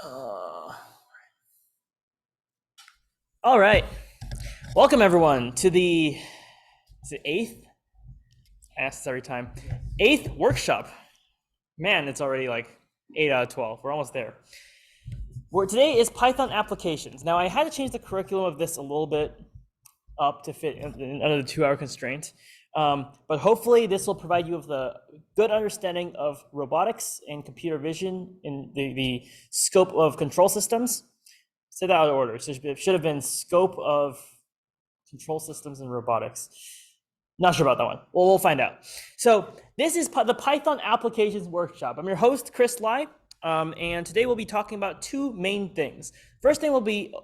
All right. Welcome everyone to the, is it eighth? I ask this every time. Eighth workshop. Man, it's already like 8 out of 12. We're almost there. Today is Python applications. Now I had to change the curriculum of this a little bit up to fit under the 2-hour constraint. But hopefully this will provide you with a good understanding of robotics and computer vision in the scope of control systems. Say that out of order. So it should have been scope of control systems and robotics. Not sure about that one. Well, we'll find out. So this is the Python applications workshop. I'm your host, Chris Lai, and today we'll be talking about two main things. First thing will be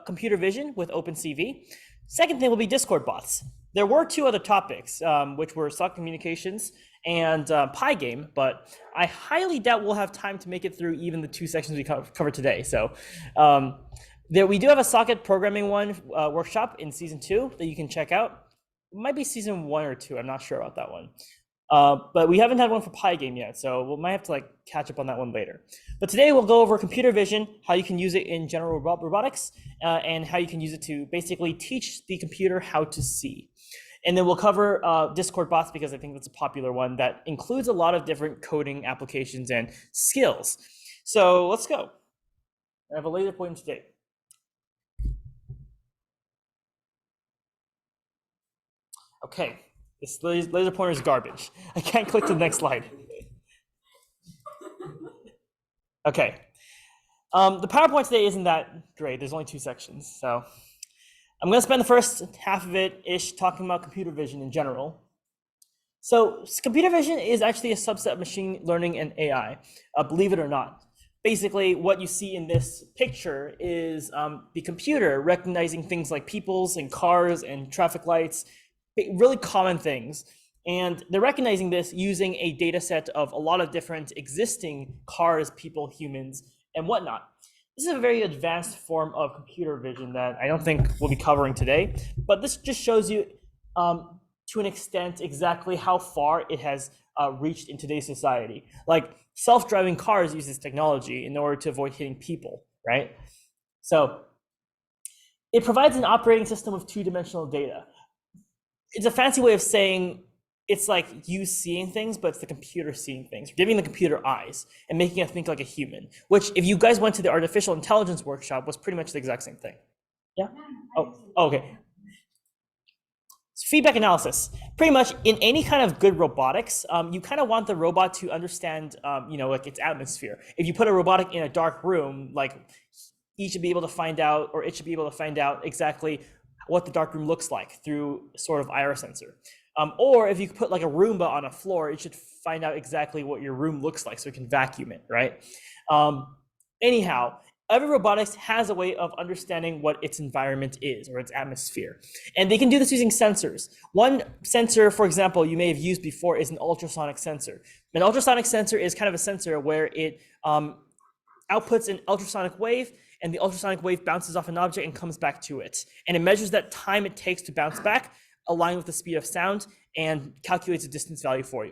computer vision with OpenCV. Second thing will be Discord bots. There were two other topics, which were socket communications and Pygame, but I highly doubt we'll have time to make it through even the two sections we covered today. So we do have a socket programming workshop in season 2 that you can check out. It might be season 1 or 2. I'm not sure about that one. But we haven't had one for Pygame yet, so we might have to catch up on that one later. But today we'll go over computer vision, how you can use it in general robotics, and how you can use it to basically teach the computer how to see. And then we'll cover Discord bots because I think that's a popular one that includes a lot of different coding applications and skills. So let's go. I have a laser pointer today. Okay, this laser pointer is garbage. I can't click to the next slide. Okay, the PowerPoint today isn't that great. There's only 2 sections, so I'm going to spend the first half of it-ish talking about computer vision in general. So computer vision is actually a subset of machine learning and AI, believe it or not. Basically, what you see in this picture is the computer recognizing things like peoples and cars and traffic lights, really common things. And they're recognizing this using a data set of a lot of different existing cars, people, humans, and whatnot. This is a very advanced form of computer vision that I don't think we'll be covering today, but this just shows you to an extent exactly how far it has reached in today's society. Like self-driving cars use this technology in order to avoid hitting people, right? So it provides an operating system of 2-dimensional data. It's a fancy way of saying it's like you seeing things, but it's the computer seeing things, giving the computer eyes and making it think like a human, which if you guys went to the artificial intelligence workshop was pretty much the exact same thing. Yeah? Oh, okay. So feedback analysis. Pretty much in any kind of good robotics, you kind of want the robot to understand, like its atmosphere. If you put a robotic in a dark room, he should be able to find out, or it should be able to find out exactly what the dark room looks like through sort of IR sensor. Or if you put like a Roomba on a floor, it should find out exactly what your room looks like so it can vacuum it, right? Anyhow, every robotics has a way of understanding what its environment is or its atmosphere. And they can do this using sensors. One sensor, for example, you may have used before is an ultrasonic sensor. An ultrasonic sensor is kind of a sensor where it outputs an ultrasonic wave, and the ultrasonic wave bounces off an object and comes back to it. And it measures that time it takes to bounce back, aligned with the speed of sound, and calculates a distance value for you.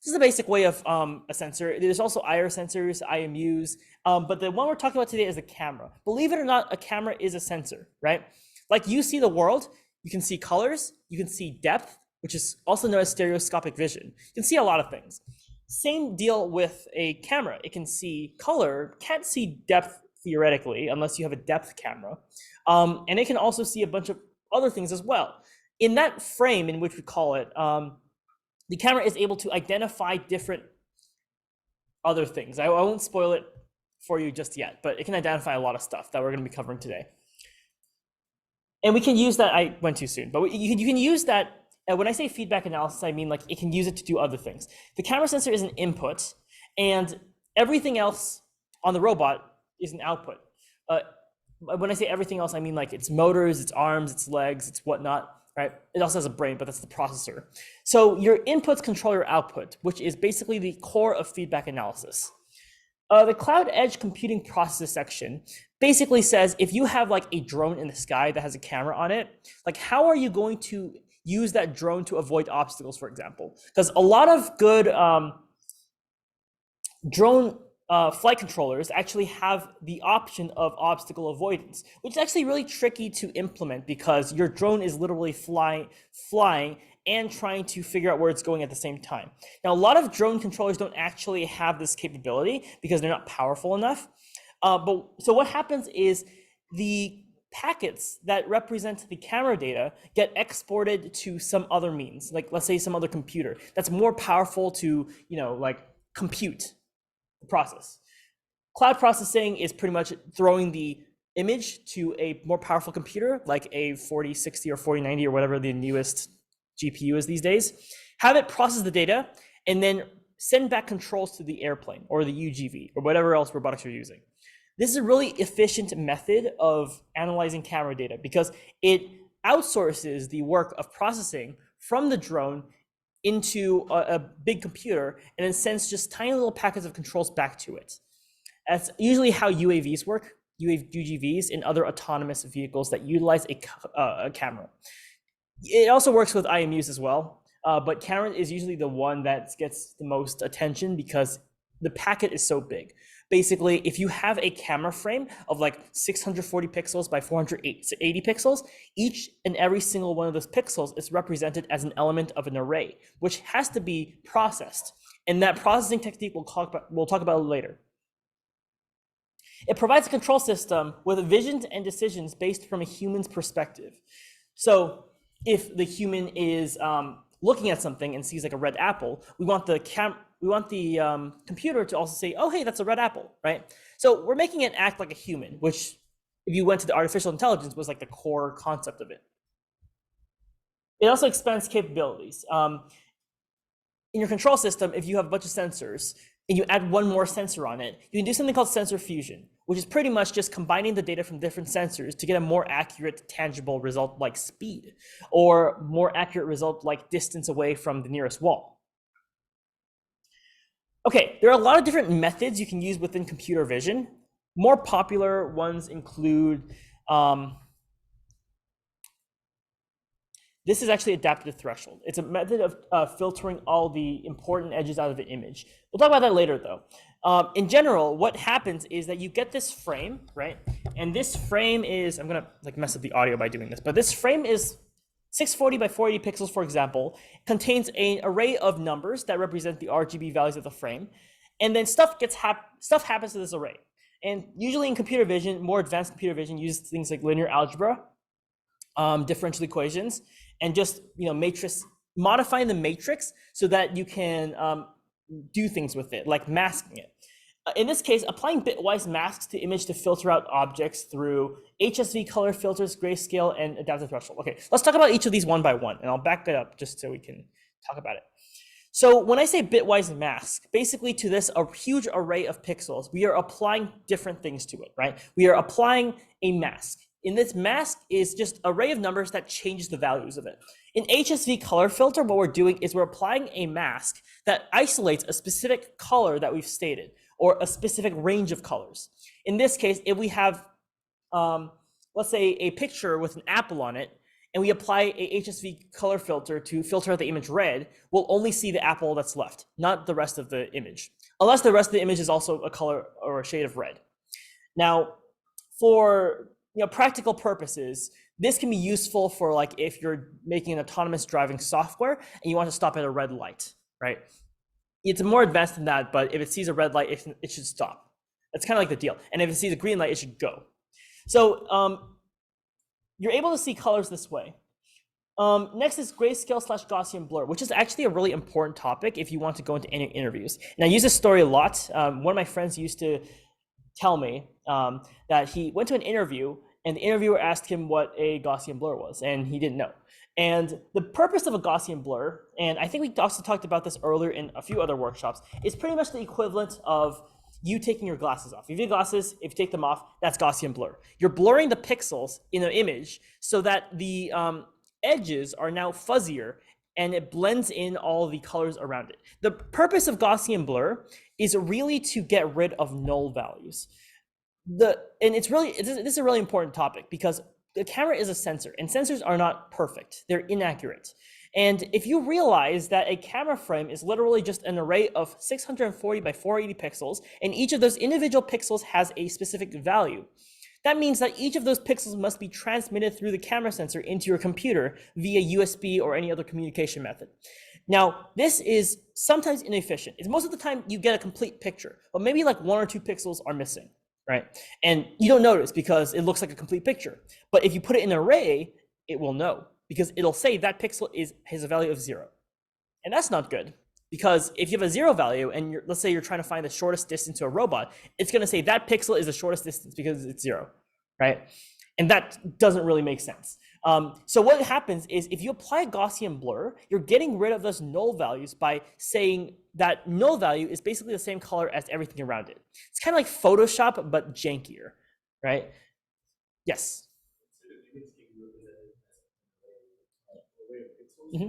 This is a basic way of a sensor. There's also IR sensors, IMUs, but the one we're talking about today is a camera. Believe it or not, a camera is a sensor, right? Like you see the world, you can see colors, you can see depth, which is also known as stereoscopic vision. You can see a lot of things. Same deal with a camera. It can see color, can't see depth theoretically, unless you have a depth camera. And it can also see a bunch of other things as well. In that frame in which we call it, the camera is able to identify different other things. I won't spoil it for you just yet, but it can identify a lot of stuff that we're going to be covering today. And we can use that, I went too soon, but you can use that. When I say feedback analysis, I mean it can use it to do other things. The camera sensor is an input, and everything else on the robot is an output. When I say everything else, I mean its motors, its arms, its legs, its whatnot, right? It also has a brain, but that's the processor. So your inputs control your output, which is basically the core of feedback analysis. The cloud edge computing processes section basically says if you have a drone in the sky that has a camera on it, how are you going to use that drone to avoid obstacles, for example? Because a lot of good drone flight controllers actually have the option of obstacle avoidance, which is actually really tricky to implement because your drone is literally flying and trying to figure out where it's going at the same time. Now, a lot of drone controllers don't actually have this capability because they're not powerful enough. So what happens is the packets that represent the camera data get exported to some other means, like let's say some other computer that's more powerful to, like compute the process. Cloud processing is pretty much throwing the image to a more powerful computer, like a 4060 or 4090 or whatever the newest GPU is these days, have it process the data, and then send back controls to the airplane or the UGV or whatever else robotics are using. This is a really efficient method of analyzing camera data because it outsources the work of processing from the drone into a big computer and then sends just tiny little packets of controls back to it. That's usually how UAVs work, UGVs and other autonomous vehicles that utilize a camera. It also works with IMUs as well, but camera is usually the one that gets the most attention because the packet is so big. Basically, if you have a camera frame of like 640 pixels by 480 pixels, each and every single one of those pixels is represented as an element of an array, which has to be processed. And that processing technique we'll talk about later. It provides a control system with visions and decisions based from a human's perspective. So if the human is looking at something and sees like a red apple, we want the computer to also say, oh, hey, that's a red apple, right? So we're making it act like a human, which if you went to the artificial intelligence was like the core concept of it. It also expands capabilities. In your control system, if you have a bunch of sensors and you add one more sensor on it, you can do something called sensor fusion, which is pretty much just combining the data from different sensors to get a more accurate, tangible result like speed, or more accurate result like distance away from the nearest wall. Okay, there are a lot of different methods you can use within computer vision. More popular ones include, this is actually adaptive threshold. It's a method of filtering all the important edges out of the image. We'll talk about that later though. In general, what happens is that you get this frame, right? And this frame is, I'm gonna like mess up the audio by doing this, but this frame is 640 by 480 pixels, for example, contains an array of numbers that represent the RGB values of the frame. And then stuff happens to this array. And usually in computer vision, more advanced computer vision uses things like linear algebra, differential equations, and just modifying the matrix so that you can do things with it, like masking it. In this case, applying bitwise masks to image to filter out objects through HSV color filters, grayscale, and adaptive threshold. Okay, let's talk about each of these one by one, and I'll back it up just so we can talk about it. So when I say bitwise mask, basically to this a huge array of pixels, we are applying different things to it, right? We are applying a mask. In this mask is just an array of numbers that changes the values of it. In HSV color filter, what we're doing is we're applying a mask that isolates a specific color that we've stated, or a specific range of colors. In this case, if we have, let's say a picture with an apple on it, and we apply a HSV color filter to filter out the image red, we'll only see the apple that's left, not the rest of the image, unless the rest of the image is also a color or a shade of red. Now, for practical purposes, this can be useful for like if you're making an autonomous driving software and you want to stop at a red light, right? It's more advanced than that, but if it sees a red light, it should stop. That's kind of like the deal. And if it sees a green light, it should go. So you're able to see colors this way. Next is grayscale / Gaussian blur, which is actually a really important topic if you want to go into any interviews. And I use this story a lot. One of my friends used to tell me that he went to an interview and the interviewer asked him what a Gaussian blur was, and he didn't know. And the purpose of a Gaussian blur, and I think we also talked about this earlier in a few other workshops, is pretty much the equivalent of you taking your glasses off. If you have glasses, if you take them off, that's Gaussian blur. You're blurring the pixels in an image so that the edges are now fuzzier and it blends in all the colors around it. The purpose of Gaussian blur is really to get rid of null values. This is a really important topic because the camera is a sensor, and sensors are not perfect. They're inaccurate. And if you realize that a camera frame is literally just an array of 640 by 480 pixels, and each of those individual pixels has a specific value, that means that each of those pixels must be transmitted through the camera sensor into your computer via USB or any other communication method. Now, this is sometimes inefficient. It's most of the time you get a complete picture, but maybe like 1 or 2 pixels are missing, right? And you don't notice because it looks like a complete picture. But if you put it in an array, it will know, because it'll say that pixel has a value of 0. And that's not good, because if you have a 0 value and let's say you're trying to find the shortest distance to a robot, it's going to say that pixel is the shortest distance because it's 0, right? And that doesn't really make sense. So what happens is if you apply a Gaussian blur, you're getting rid of those null values by saying that null value is basically the same color as everything around it. It's kind of like Photoshop, but jankier, right? Yes. Mm-hmm.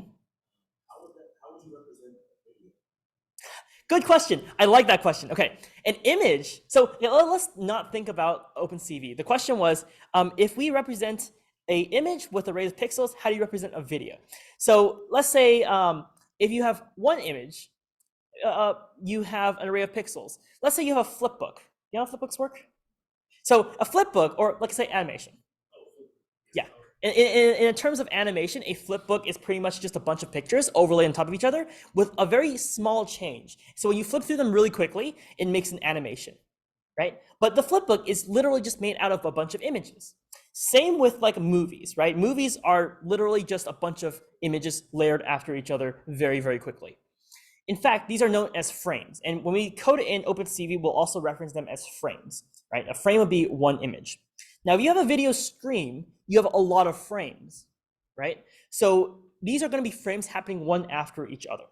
Good question. I like that question. Okay, an image. So let's not think about OpenCV. The question was, if we represent an image with array of pixels, how do you represent a video? So let's say if you have one image, you have an array of pixels. Let's say you have a flip book. You know how flip books work? So a flip book, or like say animation. Yeah. In terms of animation, a flip book is pretty much just a bunch of pictures overlaid on top of each other with a very small change. So when you flip through them really quickly, it makes an animation, right? But the flip book is literally just made out of a bunch of images. Same with like movies, right? Movies are literally just a bunch of images layered after each other very, very quickly. In fact, these are known as frames. And when we code it in OpenCV, we'll also reference them as frames, right? A frame would be one image. Now, if you have a video stream, you have a lot of frames, right? So these are going to be frames happening one after each other.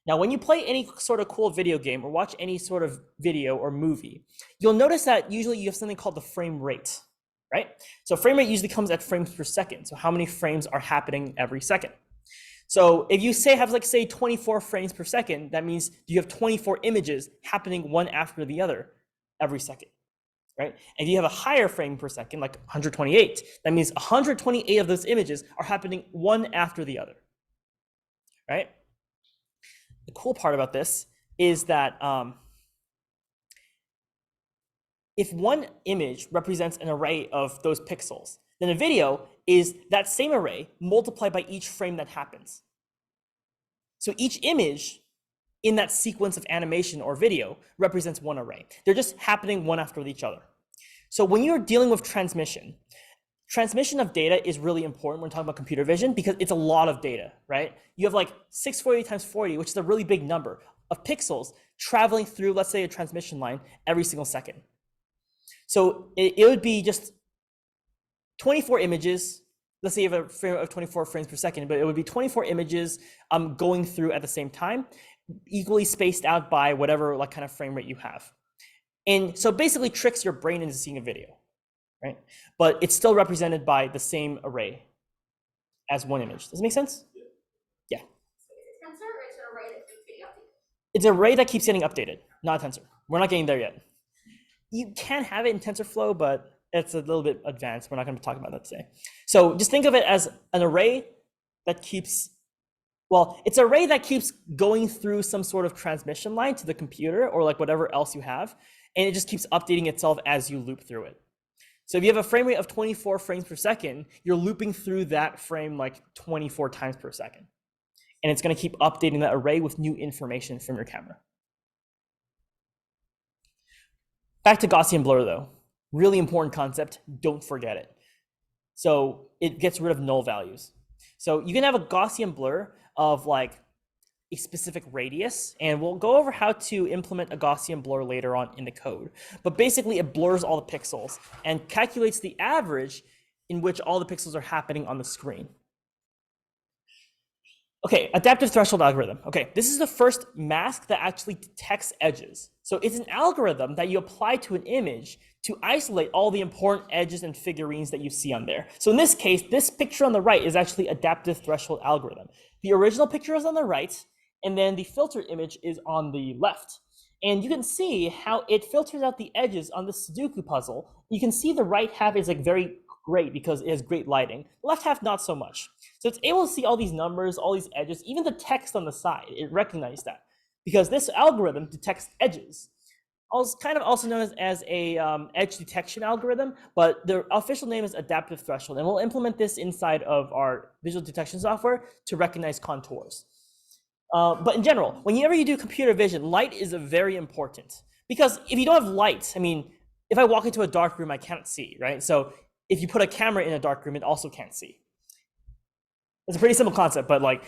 Now, when you play any sort of cool video game or watch any sort of video or movie, you'll notice that usually you have something called the frame rate, right? So frame rate usually comes at frames per second. So how many frames are happening every second? So if you have like say 24 frames per second, that means you have 24 images happening one after the other every second. Right? And if you have a higher frame per second, like 128, that means 128 of those images are happening one after the other, right? The cool part about this is that if one image represents an array of those pixels, then a video is that same array multiplied by each frame that happens. So each image in that sequence of animation or video represents one array. They're just happening one after each other. So when you're dealing with transmission of data is really important when talking about computer vision because it's a lot of data, right? You have like 640 times 40, which is a really big number of pixels traveling through, let's say, a transmission line every single second. So it would be just 24 images. Let's say you have a frame of 24 frames per second, but it would be 24 images going through at the same time, equally spaced out by whatever like kind of frame rate you have. And so basically tricks your brain into seeing a video, right? But it's still represented by the same array as one image. Does it make sense? Yeah. So it's a tensor or it's an array that keeps getting updated? It's an array that keeps getting updated, not a tensor. We're not getting there yet. You can have it in TensorFlow, but it's a little bit advanced. We're not going to talk about that today. So just think of it as an array that keeps, well, it's an array that keeps going through some sort of transmission line to the computer or like whatever else you have. And it just keeps updating itself as you loop through it. So if you have a frame rate of 24 frames per second, you're looping through that frame like 24 times per second. And it's going to keep updating that array with new information from your camera. Back to Gaussian blur though. Really important concept, don't forget it. So it gets rid of null values. So you can have a Gaussian blur of like a specific radius, and we'll go over how to implement a Gaussian blur later on in the code. But basically it blurs all the pixels and calculates the average in which all the pixels are happening on the screen. Okay, adaptive threshold algorithm. Okay, this is the first mask that actually detects edges. So it's an algorithm that you apply to an image to isolate all the important edges and figurines that you see on there. So in this case, this picture on the right is actually adaptive threshold algorithm. The original picture is on the right, and then the filtered image is on the left. And you can see how it filters out the edges on the Sudoku puzzle. You can see the right half is like very great because it has great lighting. The left half, not so much. So it's able to see all these numbers, all these edges, even the text on the side. It recognized that because this algorithm detects edges. Also, kind of also known as a edge detection algorithm, but the official name is adaptive threshold, and we'll implement this inside of our visual detection software to recognize contours. But in general, whenever you do computer vision, light is very important because if you don't have light, I mean, if I walk into a dark room, I can't see, right? So if you put a camera in a dark room, it also can't see. It's a pretty simple concept, but like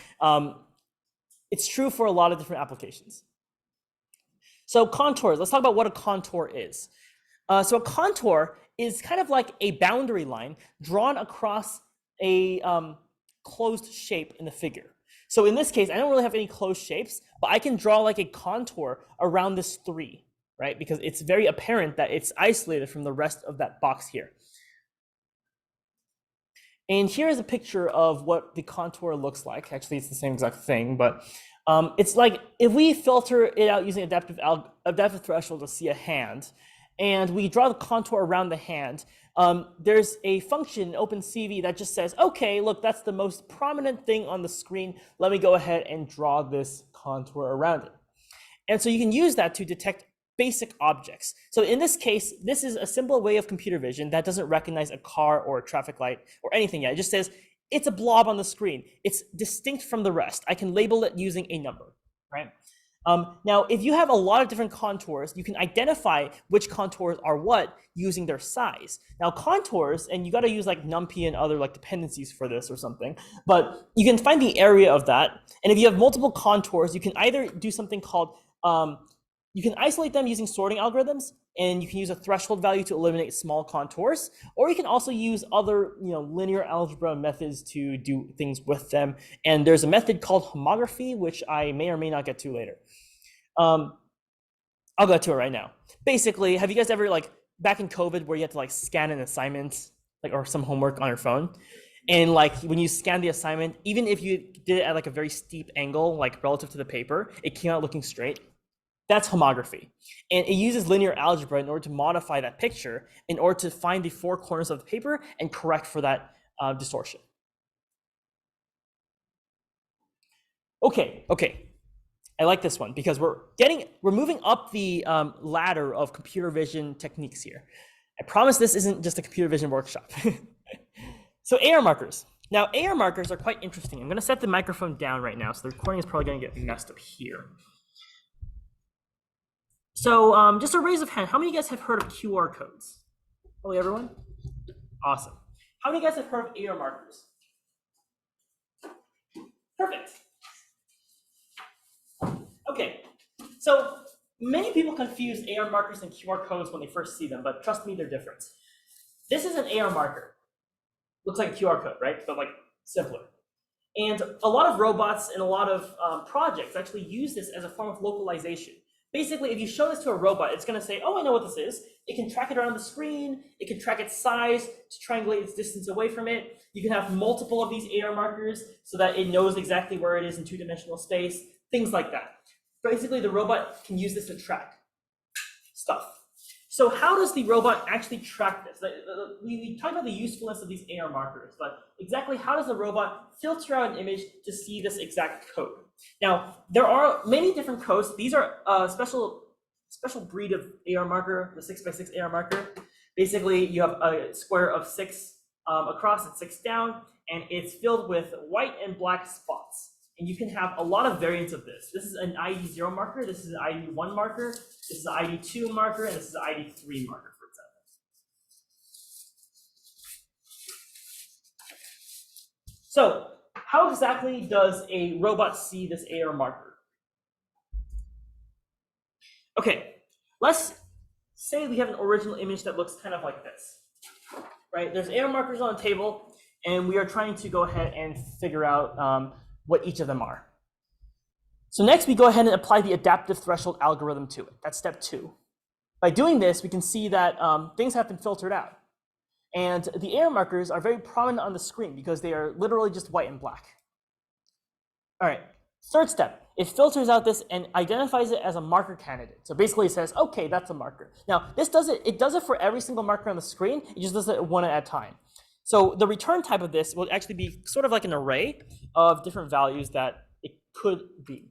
it's true for a lot of different applications. So contours, let's talk about what a contour is. So a contour is kind of like a boundary line drawn across a closed shape in the figure. So in this case, I don't really have any closed shapes, but I can draw like a contour around this 3, right? Because it's very apparent that it's isolated from the rest of that box here. And here is a picture of what the contour looks like. Actually, it's the same exact thing, but it's like if we filter it out using adaptive threshold to see a hand, and we draw the contour around the hand, there's a function in OpenCV that just says, okay, look, that's the most prominent thing on the screen. Let me go ahead and draw this contour around it. And so you can use that to detect basic objects. So in this case, this is a simple way of computer vision that doesn't recognize a car or a traffic light or anything yet. It just says, it's a blob on the screen. It's distinct from the rest. I can label it using a number, right? Now, if you have a lot of different contours, you can identify which contours are what using their size. Now, contours, and you got to use like NumPy and other like dependencies for this or something, but you can find the area of that. And if you have multiple contours, you can either do something called, you can isolate them using sorting algorithms, and you can use a threshold value to eliminate small contours, or you can also use other linear algebra methods to do things with them. And there's a method called homography, which I may or may not get to later. I'll go to it right now. Basically, have you guys ever like back in COVID where you had to like scan an assignment like or some homework on your phone? And like when you scan the assignment, even if you did it at like a very steep angle, like relative to the paper, it came out looking straight. That's homography. And it uses linear algebra in order to modify that picture in order to find the 4 corners of the paper and correct for that distortion. Okay. I like this one because we're moving up the ladder of computer vision techniques here. I promise this isn't just a computer vision workshop. So AR markers. Now AR markers are quite interesting. I'm gonna set the microphone down right now, so the recording is probably gonna get messed up here. So just a raise of hand, how many of you guys have heard of QR codes? Probably everyone? Awesome. How many of you guys have heard of AR markers? Perfect. Okay, so many people confuse AR markers and QR codes when they first see them, but trust me, they're different. This is an AR marker. Looks like a QR code, right? But like simpler. And a lot of robots and a lot of projects actually use this as a form of localization. Basically, if you show this to a robot, it's going to say, oh, I know what this is. It can track it around the screen. It can track its size to triangulate its distance away from it. You can have multiple of these AR markers so that it knows exactly where it is in 2-dimensional space, things like that. Basically, the robot can use this to track stuff. So how does the robot actually track this? We talked about the usefulness of these AR markers, but exactly how does the robot filter out an image to see this exact code? Now, there are many different codes. These are a special breed of AR marker, the 6x6 AR marker. Basically, you have a square of 6 across and 6 down, and it's filled with white and black spots. And you can have a lot of variants of this. This is an ID0 marker, this is an ID1 marker, this is an ID2 marker, and this is an ID3 marker, for example. So how exactly does a robot see this AR marker? Okay, let's say we have an original image that looks kind of like this, right? There's AR markers on the table, and we are trying to go ahead and figure out what each of them are. So next we go ahead and apply the adaptive threshold algorithm to it. That's step 2. By doing this, we can see that things have been filtered out. And the AR markers are very prominent on the screen because they are literally just white and black. All right, third step, it filters out this and identifies it as a marker candidate. So basically it says, okay, that's a marker. Now, it does it for every single marker on the screen, it just does it one at a time. So the return type of this will actually be sort of like an array of different values that it could be.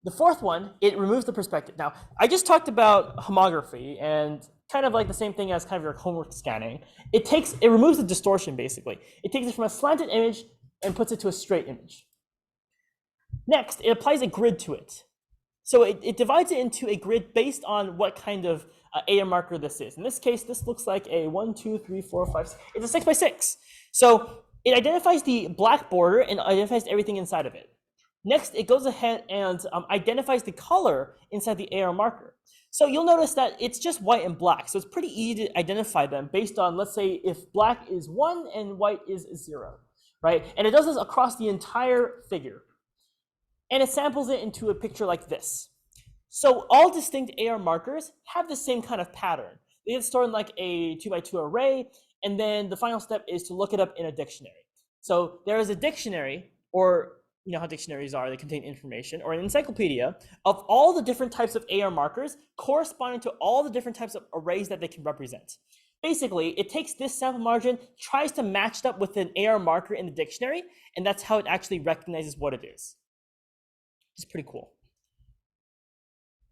The fourth one, it removes the perspective. Now, I just talked about homography and kind of like the same thing as kind of your homework scanning. It removes the distortion basically. It takes it from a slanted image and puts it to a straight image. Next, it applies a grid to it. So it divides it into a grid based on what kind of AR marker this is. In this case, this looks like a 1, 2, 3, 4, 5, 6. It's a 6 by 6. So it identifies the black border and identifies everything inside of it. Next, it goes ahead and identifies the color inside the AR marker. So you'll notice that it's just white and black. So it's pretty easy to identify them based on, let's say, if black is 1 and white is 0, right? And it does this across the entire figure. And it samples it into a picture like this. So all distinct AR markers have the same kind of pattern. They get stored in like a 2x2 array, and then the final step is to look it up in a dictionary. So there is a dictionary, or you know how dictionaries are, they contain information, or an encyclopedia of all the different types of AR markers corresponding to all the different types of arrays that they can represent. Basically, it takes this sample margin, tries to match it up with an AR marker in the dictionary, and that's how it actually recognizes what it is. It's pretty cool.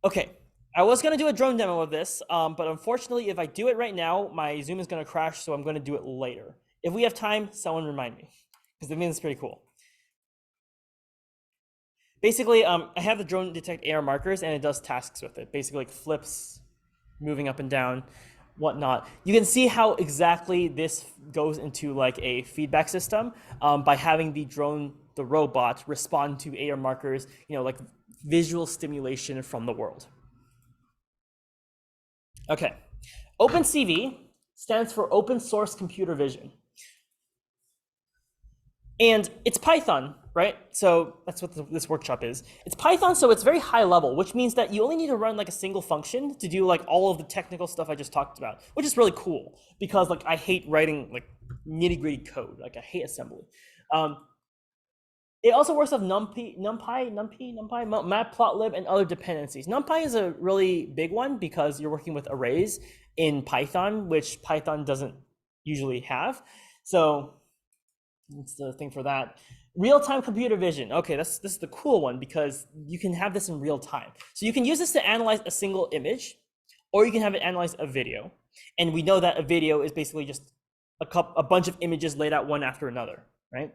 Okay, I was gonna do a drone demo of this, but unfortunately, if I do it right now, my Zoom is gonna crash, so I'm gonna do it later. If we have time, someone remind me, because I think it's pretty cool. Basically, I have the drone detect AR markers, and it does tasks with it. Basically, like flips, moving up and down, whatnot. You can see how exactly this goes into like a feedback system by having the drone, the robot, respond to AR markers, you know, like visual stimulation from the world. Okay, OpenCV stands for Open Source Computer Vision. And it's Python, right? So that's what this workshop is. It's Python, so it's very high level, which means that you only need to run like a single function to do like all of the technical stuff I just talked about, which is really cool because like I hate writing like nitty-gritty code. Like I hate assembly. It also works with NumPy, Matplotlib, and other dependencies. NumPy is a really big one because you're working with arrays in Python, which Python doesn't usually have. So that's the thing for that. Real-time computer vision. Okay, this is the cool one because you can have this in real time. So you can use this to analyze a single image, or you can have it analyze a video. And we know that a video is basically just a bunch of images laid out one after another, right?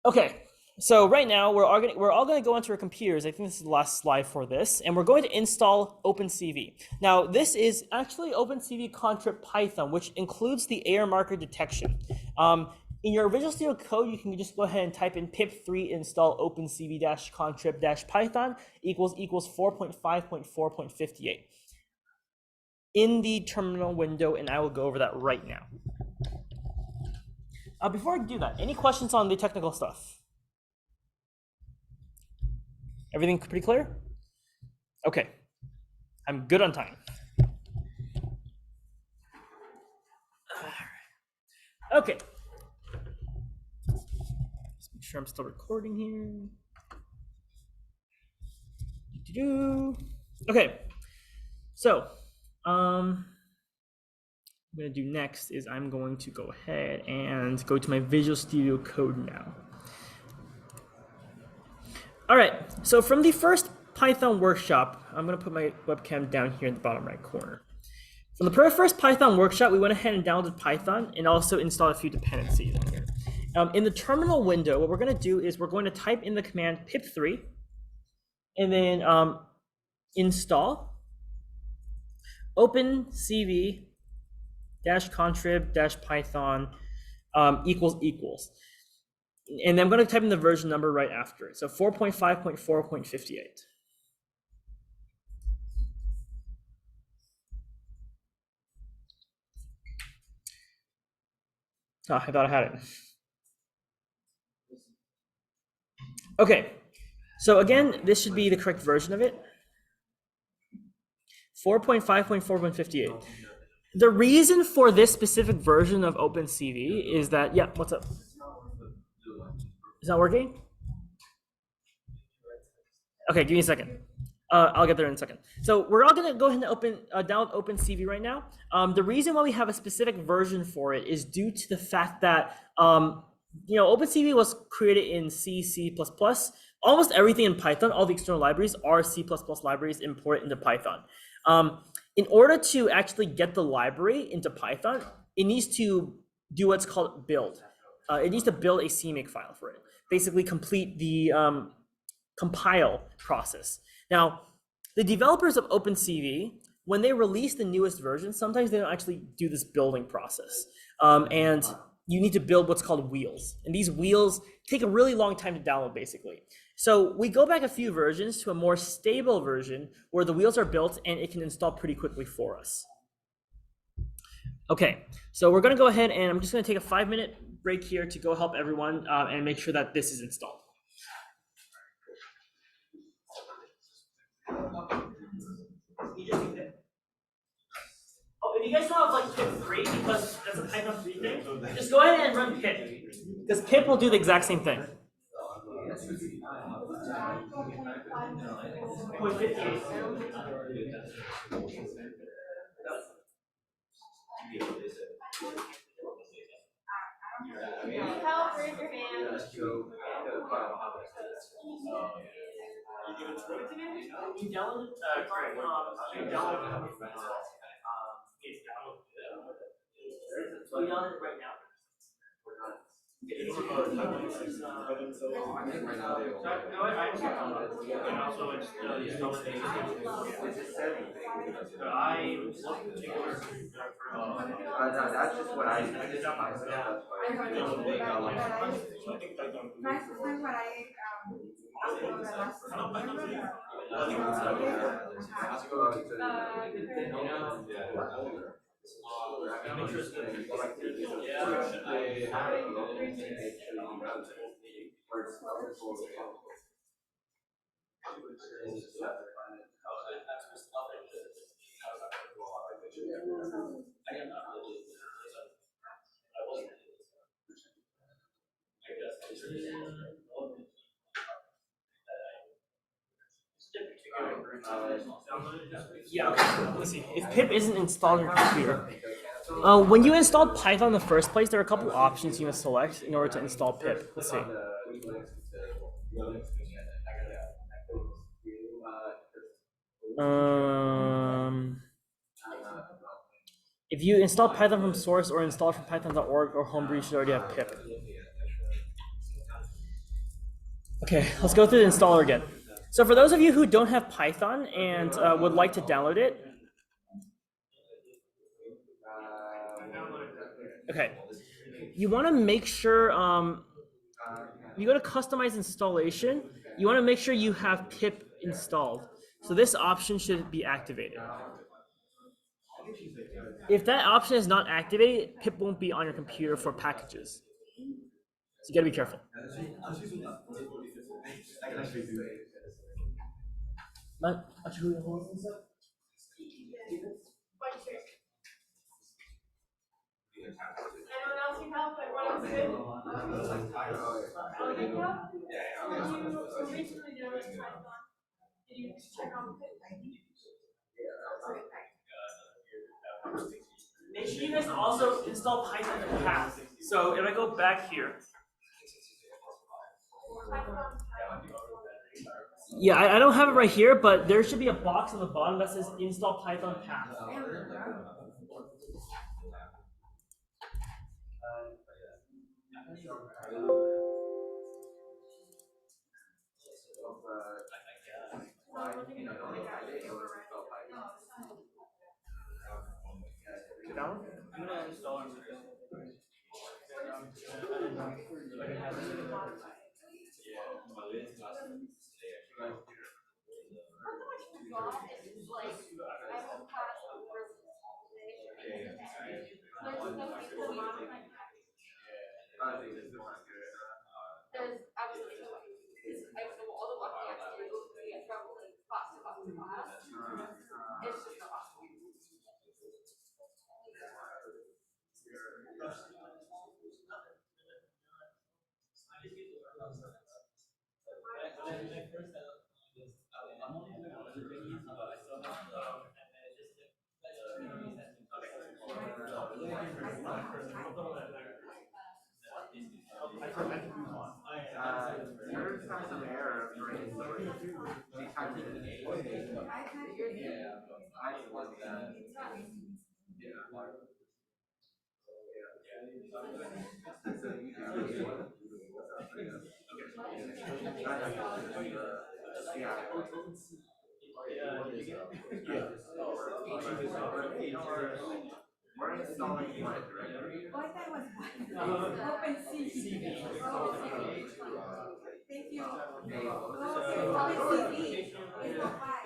Okay, so right now we're all going to go onto our computers. I think this is the last slide for this, and we're going to install OpenCV. Now, this is actually OpenCV contrib Python, which includes the AR marker detection. In your Visual Studio Code, you can just go ahead and type in pip3 install OpenCV-contrib-python equals 4.5.4.58 in the terminal window, and I will go over that right now. Before I do that, any questions on the technical stuff? Everything pretty clear? Okay, I'm good on time. Okay. Just make sure I'm still recording here. Okay, so I'm going to do next is I'm going to go ahead and go to my Visual Studio Code now. All right, so from the first Python workshop, I'm going to put my webcam down here in the bottom right corner. From the first Python workshop, we went ahead and downloaded Python and also installed a few dependencies in here. In the terminal window, what we're going to do is we're going to type in the command pip3 and then install OpenCV-contrib-python equals. And then I'm going to type in the version number right after it. So 4.5.4.58. Oh, I thought I had it. Okay, so again, this should be the correct version of it. 4.5.4.58. The reason for this specific version of OpenCV is that, yeah, what's up? It's not working? Okay, give me a second. I'll get there in a second. So we're all gonna go ahead and download OpenCV right now. The reason why we have a specific version for it is due to the fact that OpenCV was created in C, C++. Almost everything in Python, all the external libraries are C++ libraries imported into Python. In order to actually get the library into Python, it needs to do what's called build. It needs to build a CMake file for it. Basically complete the compile process. Now, the developers of OpenCV, when they release the newest version, sometimes they don't actually do this building process. And you need to build what's called wheels. And these wheels take a really long time to download, basically. So we go back a few versions to a more stable version where the wheels are built and it can install pretty quickly for us. Okay, so we're gonna go ahead and I'm just gonna take a 5-minute break here to go help everyone and make sure that this is installed. Oh, if you guys don't have like pip 3, because that's a Python 3 thing, just go ahead and run pip, because pip will do the exact same thing. 0.58. Help, raise your hand. You download it, correct. You download it. So we download it right now. That's just what I did myself. That's Yeah, okay. Let's see. If pip isn't installed on your computer, when you installed Python in the first place, there are a couple options you must select in order to install pip. Let's see. If you install Python from source or install from python.org or homebrew, you should already have pip. Okay, let's go through the installer again. So for those of you who don't have Python and would like to download it, okay, you want to make sure you go to customize installation. You want to make sure you have pip installed. So this option should be activated. If that option is not activated, pip won't be on your computer for packages. So you gotta be careful. Anyone else need help? Everyone else good? You recently did it with Python. Did you check on Make sure you guys also install Python in the path. So if I go back here, yeah, I don't have it right here, but there should be a box on the bottom that says install Python path. I'm gonna install it. There's absolutely no way. I know all the lucky actors get traveling class to class to class. It's just not possible. There's some error during she typed it in. We're installing what directory? What that was OpenCV. Thank you. OpenCV is not why.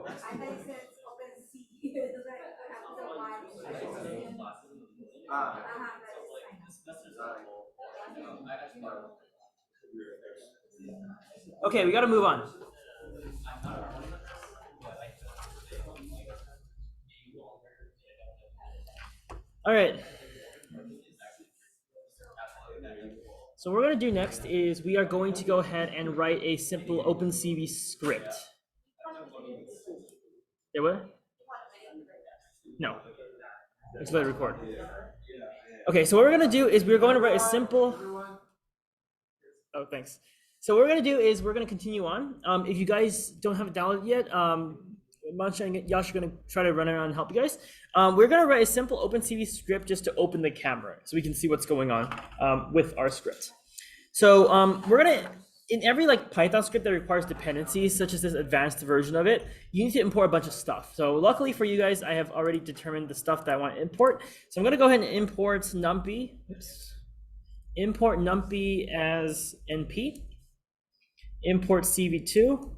I thought you said OpenCV. It's like Okay, we got to move on. All right. So what we're going to do next is we are going to go ahead and write a simple OpenCV script. Yeah, what? No. Let's let it record. Okay, so what we're going to do is we're going to write a simple... Oh, thanks. So what we're going to do is we're going to continue on. If you guys don't have it downloaded yet, Mancha and Yash are going to try to run around and help you guys. We're going to write a simple OpenCV script just to open the camera so we can see what's going on with our script. So we're going to, in every like Python script that requires dependencies, such as this advanced version of it, you need to import a bunch of stuff. So luckily for you guys, I have already determined the stuff that I want to import. So I'm going to go ahead and import numpy. Oops. Import numpy as np. Import cv2.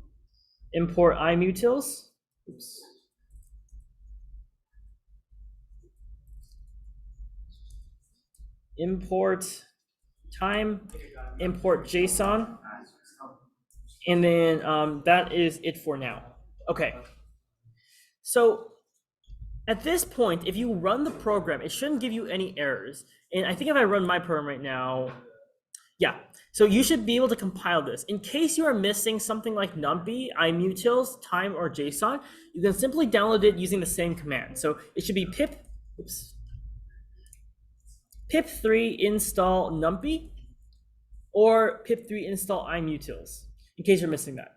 Import imutils. Oops. Import time, import JSON, and then that is it for now. Okay. So at this point, if you run the program, it shouldn't give you any errors. And I think if I run my program right now, yeah. So you should be able to compile this. In case you are missing something like numpy, imutils, time, or JSON, you can simply download it using the same command. So it should be pip, oops, pip3 install numpy or pip3 install imutils, in case you're missing that.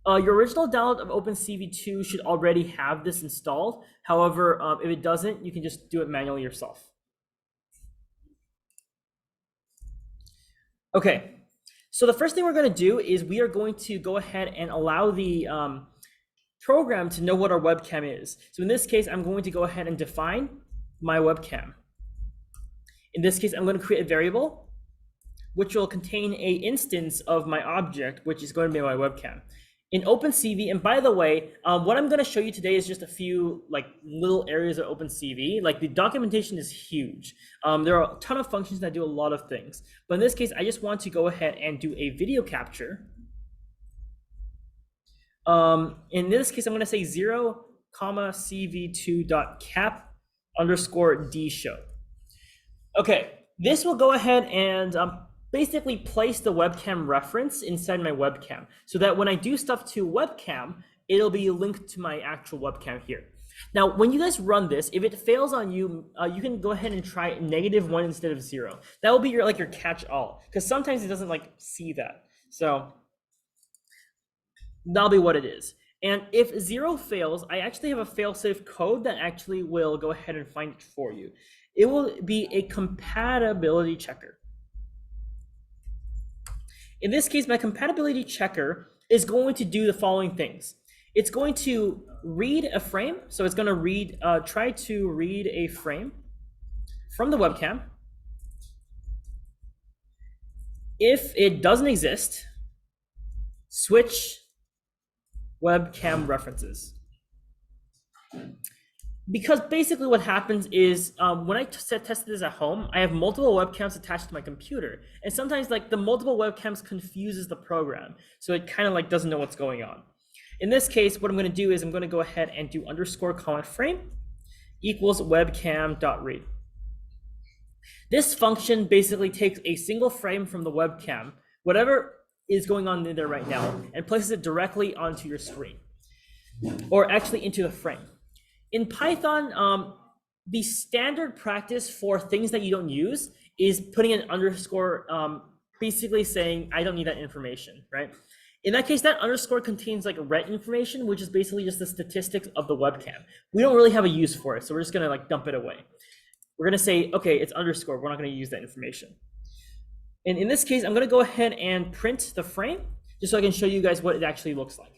Your original download of OpenCV2 should already have this installed. However, if it doesn't, you can just do it manually yourself. Okay, so the first thing we're going to do is we are going to go ahead and allow the program to know what our webcam is. So in this case, I'm going to go ahead and define my webcam. In this case, I'm going to create a variable which will contain a instance of my object, which is going to be my webcam. In OpenCV, and by the way, what I'm going to show you today is just a few like little areas of OpenCV. Like the documentation is huge. There are a ton of functions that do a lot of things. But in this case, I just want to go ahead and do a video capture. In this case, I'm going to say 0, cv2.cap _ dshow. Okay, this will go ahead and basically place the webcam reference inside my webcam so that when I do stuff to webcam, it'll be linked to my actual webcam here. Now, when you guys run this, if it fails on you, you can go ahead and try -1 instead of 0. That will be your like your catch-all, because sometimes it doesn't like see that. So that'll be what it is. And if 0 fails, I actually have a fail-safe code that actually will go ahead and find it for you. It will be a compatibility checker. In this case, my compatibility checker is going to do the following things. It's going to read a frame. So it's going to read, try to read a frame from the webcam. If it doesn't exist, switch webcam references. Because basically what happens is when I tested this at home, I have multiple webcams attached to my computer. And sometimes like the multiple webcams confuses the program. So it kind of like doesn't know what's going on. In this case, what I'm going to do is I'm going to go ahead and do _comment_frame equals webcam.read. This function basically takes a single frame from the webcam, whatever is going on in there right now, and places it directly onto your screen, or actually into the frame. In Python, the standard practice for things that you don't use is putting an underscore, basically saying, I don't need that information, right? In that case, that underscore contains like ret information, which is basically just the statistics of the webcam. We don't really have a use for it, so we're just gonna like dump it away. We're gonna say, okay, it's underscore. We're not gonna use that information. And in this case, I'm gonna go ahead and print the frame just so I can show you guys what it actually looks like.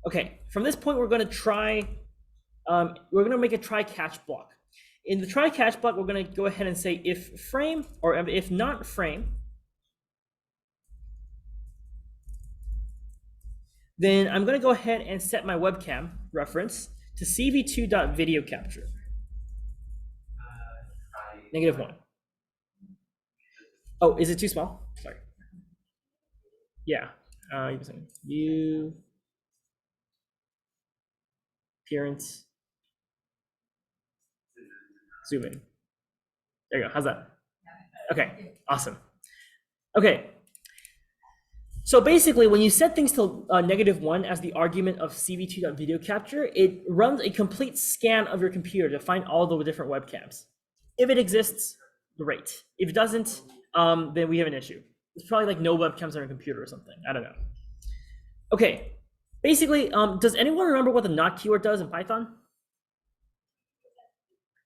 Okay, from this point, we're gonna try, we're gonna make a try catch block. In the try catch block, we're gonna go ahead and say if frame, or if not frame, then I'm gonna go ahead and set my webcam reference to cv2.video capture. -1. Oh, is it too small? Sorry. Yeah. View appearance. Zoom in. There you go. How's that? Okay. Awesome. Okay. So basically, when you set things to -1 as the argument of cv2.video capture, it runs a complete scan of your computer to find all the different webcams. If it exists, great. If it doesn't, then we have an issue. It's probably like no webcams on your computer or something. I don't know. Okay. Basically, does anyone remember what the not keyword does in Python?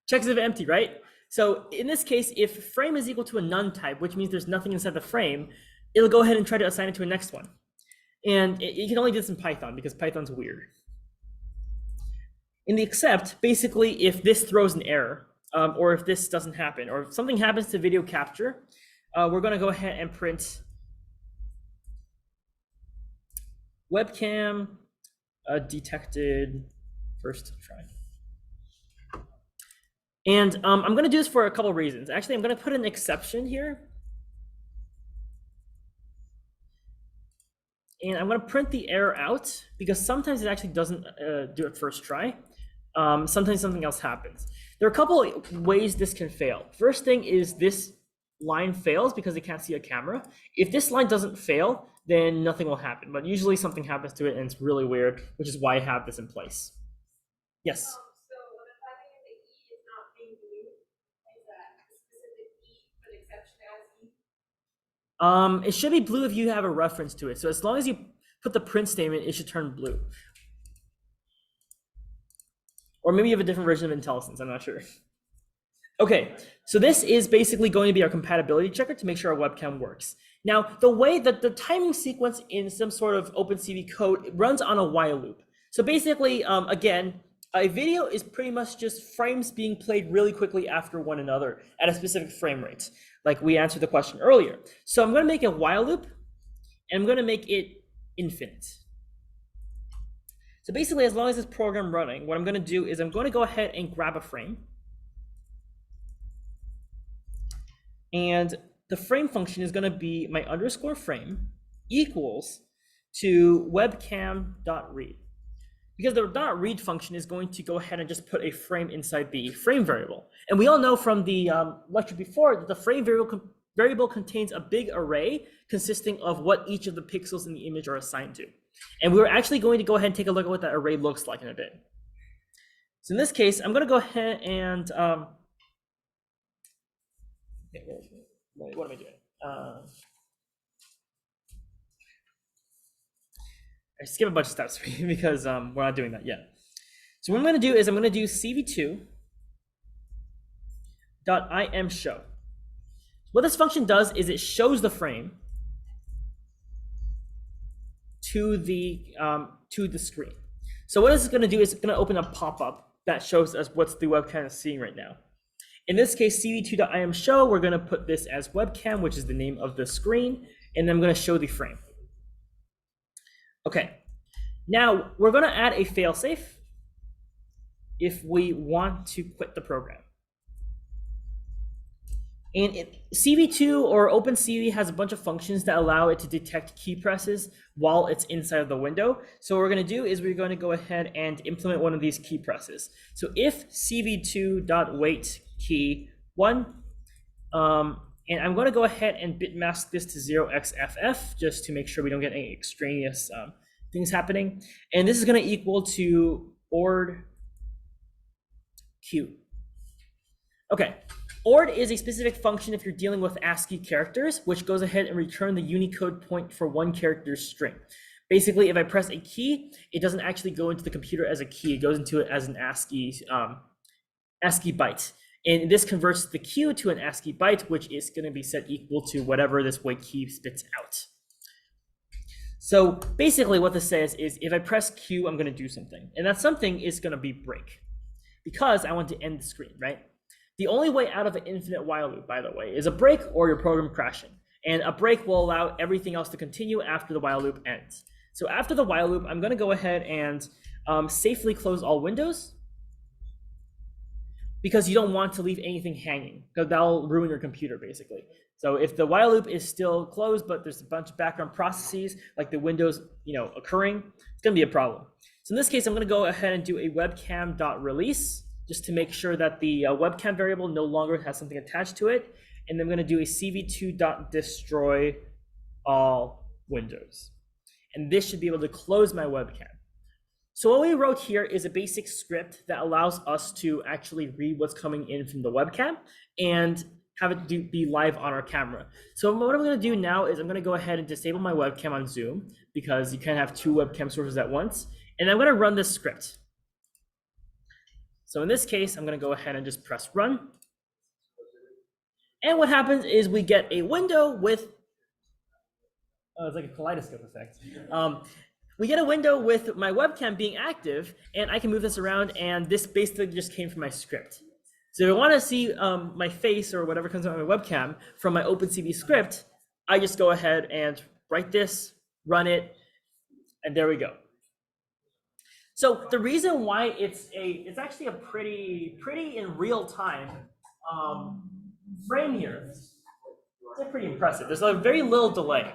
Checks if empty, right? So in this case, if frame is equal to a none type, which means there's nothing inside the frame, it'll go ahead and try to assign it to a next one. And you can only do this in Python because Python's weird. In the except, basically, if this throws an error, or if this doesn't happen, or if something happens to video capture, we're going to go ahead and print webcam detected first try. And I'm going to do this for a couple of reasons. Actually, I'm going to put an exception here. And I'm going to print the error out because sometimes it actually doesn't do it first try. Sometimes something else happens. There are a couple of ways this can fail. First thing is this line fails because it can't see a camera. If this line doesn't fail, then nothing will happen. But usually something happens to it and it's really weird, which is why I have this in place. Yes? So when I'm typing in the E, it's not being blue. Is that a specific E, but exception as E? It should be blue if you have a reference to it. So as long as you put the print statement, it should turn blue. Or maybe you have a different version of IntelliSense, I'm not sure. Okay, so this is basically going to be our compatibility checker to make sure our webcam works. Now, the way that the timing sequence in some sort of OpenCV code runs on a while loop. So basically, again, a video is pretty much just frames being played really quickly after one another at a specific frame rate, like we answered the question earlier. So I'm going to make a while loop, and I'm going to make it infinite. So basically, as long as this program running, what I'm going to do is I'm going to go ahead and grab a frame. And the frame function is going to be my underscore frame equals to webcam.read. Because the .read function is going to go ahead and just put a frame inside the frame variable. And we all know from the lecture before that the frame variable contains a big array consisting of what each of the pixels in the image are assigned to. And we're actually going to go ahead and take a look at what that array looks like in a bit. So in this case, I'm going to go ahead and what am I doing? I skip a bunch of steps because we're not doing that yet. So what I'm going to do is I'm going to do cv2.imshow. What this function does is it shows the frame to the screen. So what this is going to do is it's going to open a pop-up that shows us what the webcam is seeing right now. In this case, cv2.imshow, we're going to put this as webcam, which is the name of the screen, and then I'm going to show the frame. Okay, now we're going to add a failsafe if we want to quit the program. And CV2 or OpenCV has a bunch of functions that allow it to detect key presses while it's inside of the window. So what we're going to do is we're going to go ahead and implement one of these key presses. So if cv2.wait key 1, and I'm going to go ahead and bitmask this to 0xff just to make sure we don't get any extraneous things happening. And this is going to equal to board Q. Okay. ORD is a specific function if you're dealing with ASCII characters, which goes ahead and return the Unicode point for one character string. Basically, if I press a key, it doesn't actually go into the computer as a key. It goes into it as an ASCII byte. And this converts the Q to an ASCII byte, which is going to be set equal to whatever this wait key spits out. So basically what this says is if I press Q, I'm going to do something. And that something is going to be break, because I want to end the screen, right? The only way out of an infinite while loop, by the way, is a break or your program crashing. And a break will allow everything else to continue after the while loop ends. So after the while loop, I'm going to go ahead and safely close all windows, because you don't want to leave anything hanging, because that'll ruin your computer, basically. So if the while loop is still closed, but there's a bunch of background processes, like the windows, occurring, it's going to be a problem. So in this case, I'm going to go ahead and do a webcam.release, just to make sure that the webcam variable no longer has something attached to it. And then I'm going to do a cv2.destroy all windows. And this should be able to close my webcam. So what we wrote here is a basic script that allows us to actually read what's coming in from the webcam and have it be live on our camera. So what I'm going to do now is I'm going to go ahead and disable my webcam on Zoom, because you can't have two webcam sources at once. And I'm going to run this script. So in this case, I'm going to go ahead and just press run. And what happens is we get a window with, it's like a kaleidoscope effect. We get a window with my webcam being active, and I can move this around, and this basically just came from my script. So if I want to see my face or whatever comes out of my webcam from my OpenCV script, I just go ahead and write this, run it, and there we go. So the reason why it's actually a pretty in real time frame here. It's pretty impressive. There's a very little delay.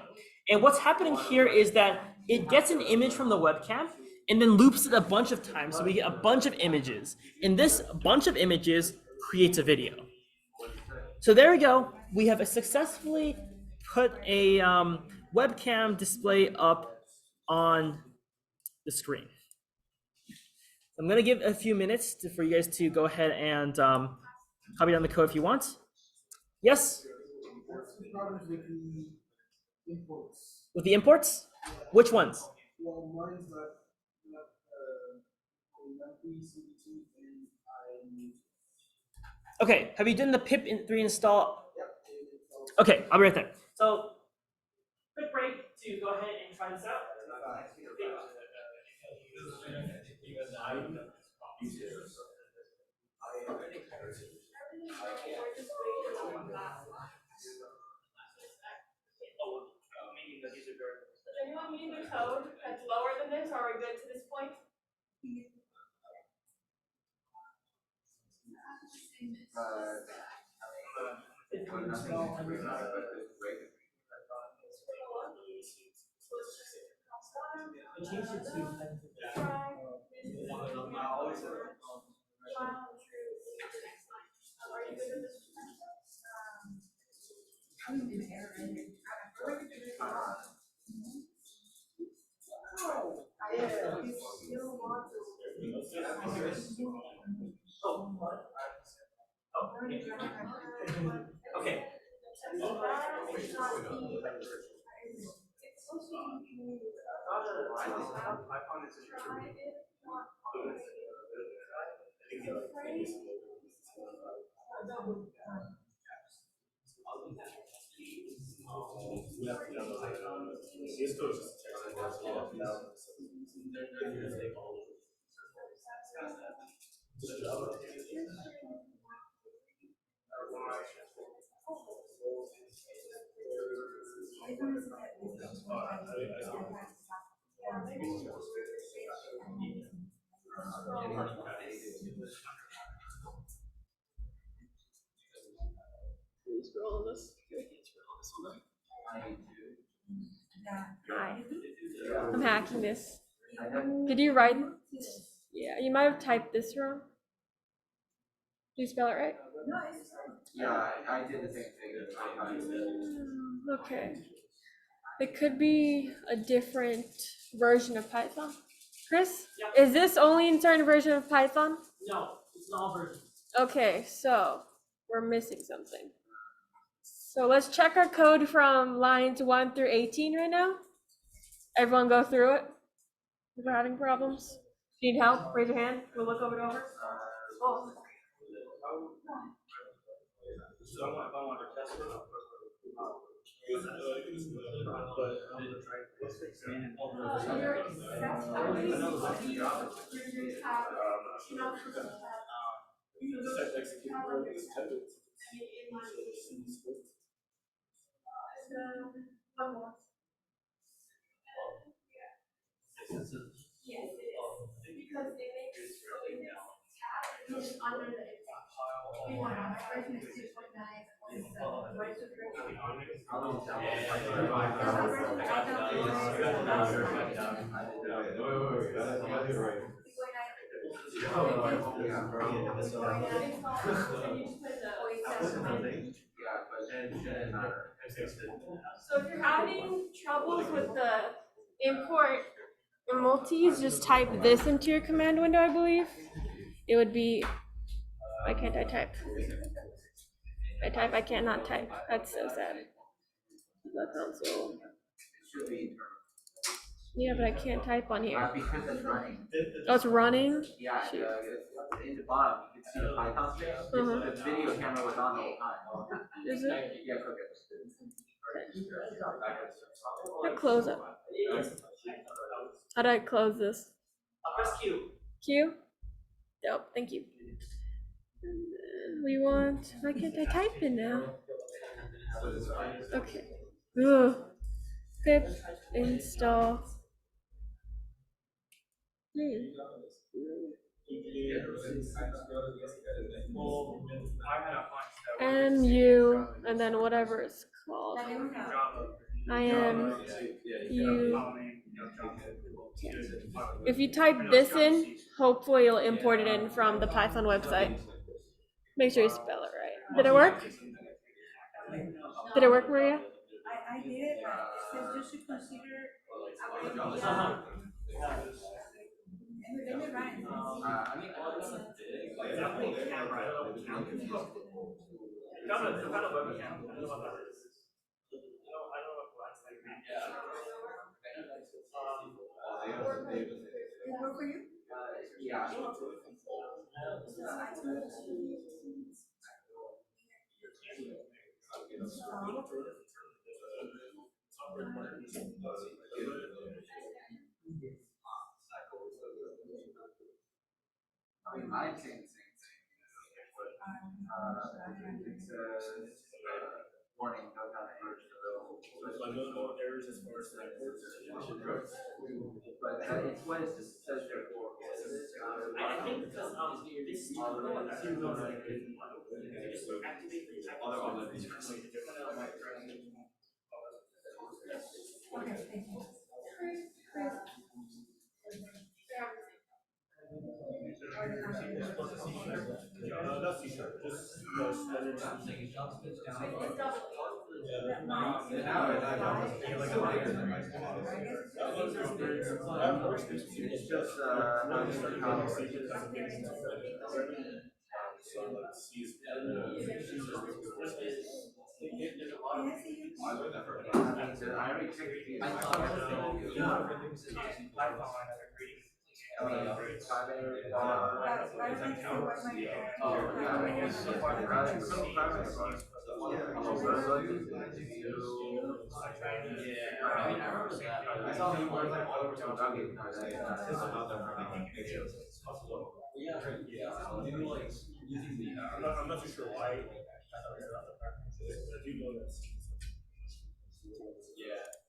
And what's happening here is that it gets an image from the webcam and then loops it a bunch of times. So we get a bunch of images. And this bunch of images creates a video. So there we go. We have successfully put a webcam display up on the screen. I'm going to give a few minutes for you guys to go ahead and copy down the code if you want. Yes? With the imports? Which ones? Well, mine's not Okay, have you done the pip 3 install? Okay, I'll be right there. So, quick break to go ahead and try this out. Does anyone need a code that's lower than this, or are we good to this point? Okay. Hi. I'm hacking this. Did you write? Yeah, you might have typed this wrong. Did you spell it right? Yeah, I did the same thing. Okay. It could be a different version of Python. Chris, is this only in certain version of Python? No, it's an all version. Okay, so we're missing something. So let's check our code from lines 1 through 18 right now. Everyone go through it. If we're having problems, need help, raise your hand. We'll look over it over. Oh. So if you're having troubles with the import multis, just type this into your command window, I believe. It would be, why can't I type? I cannot type. That's so sad. The console. Yeah, but I can't type on here. Because it's running. Oh, it's running? Yeah, Shoot. in the bottom, you can see the Python space. The video camera was on the whole time. Is it? Yeah, click it. I close it. How do I close this? Press Q. Q? Dope, thank you. And then we want, why can't I type it now? Okay. Ugh. Pip install. MU and then whatever it's called. IMU. If you type this in, hopefully it'll import it in from the Python website. Make sure you spell it right. Did it work? Did it work, Maria? I did it, but it says you should consider let me run. It work for you? Yeah. I mean, I'm saying the same thing. It says, warning, no data errors available. But it's what it just says there for. I think because this Okay, thank you. It's just how you start how I already checked the I'm not too sure why.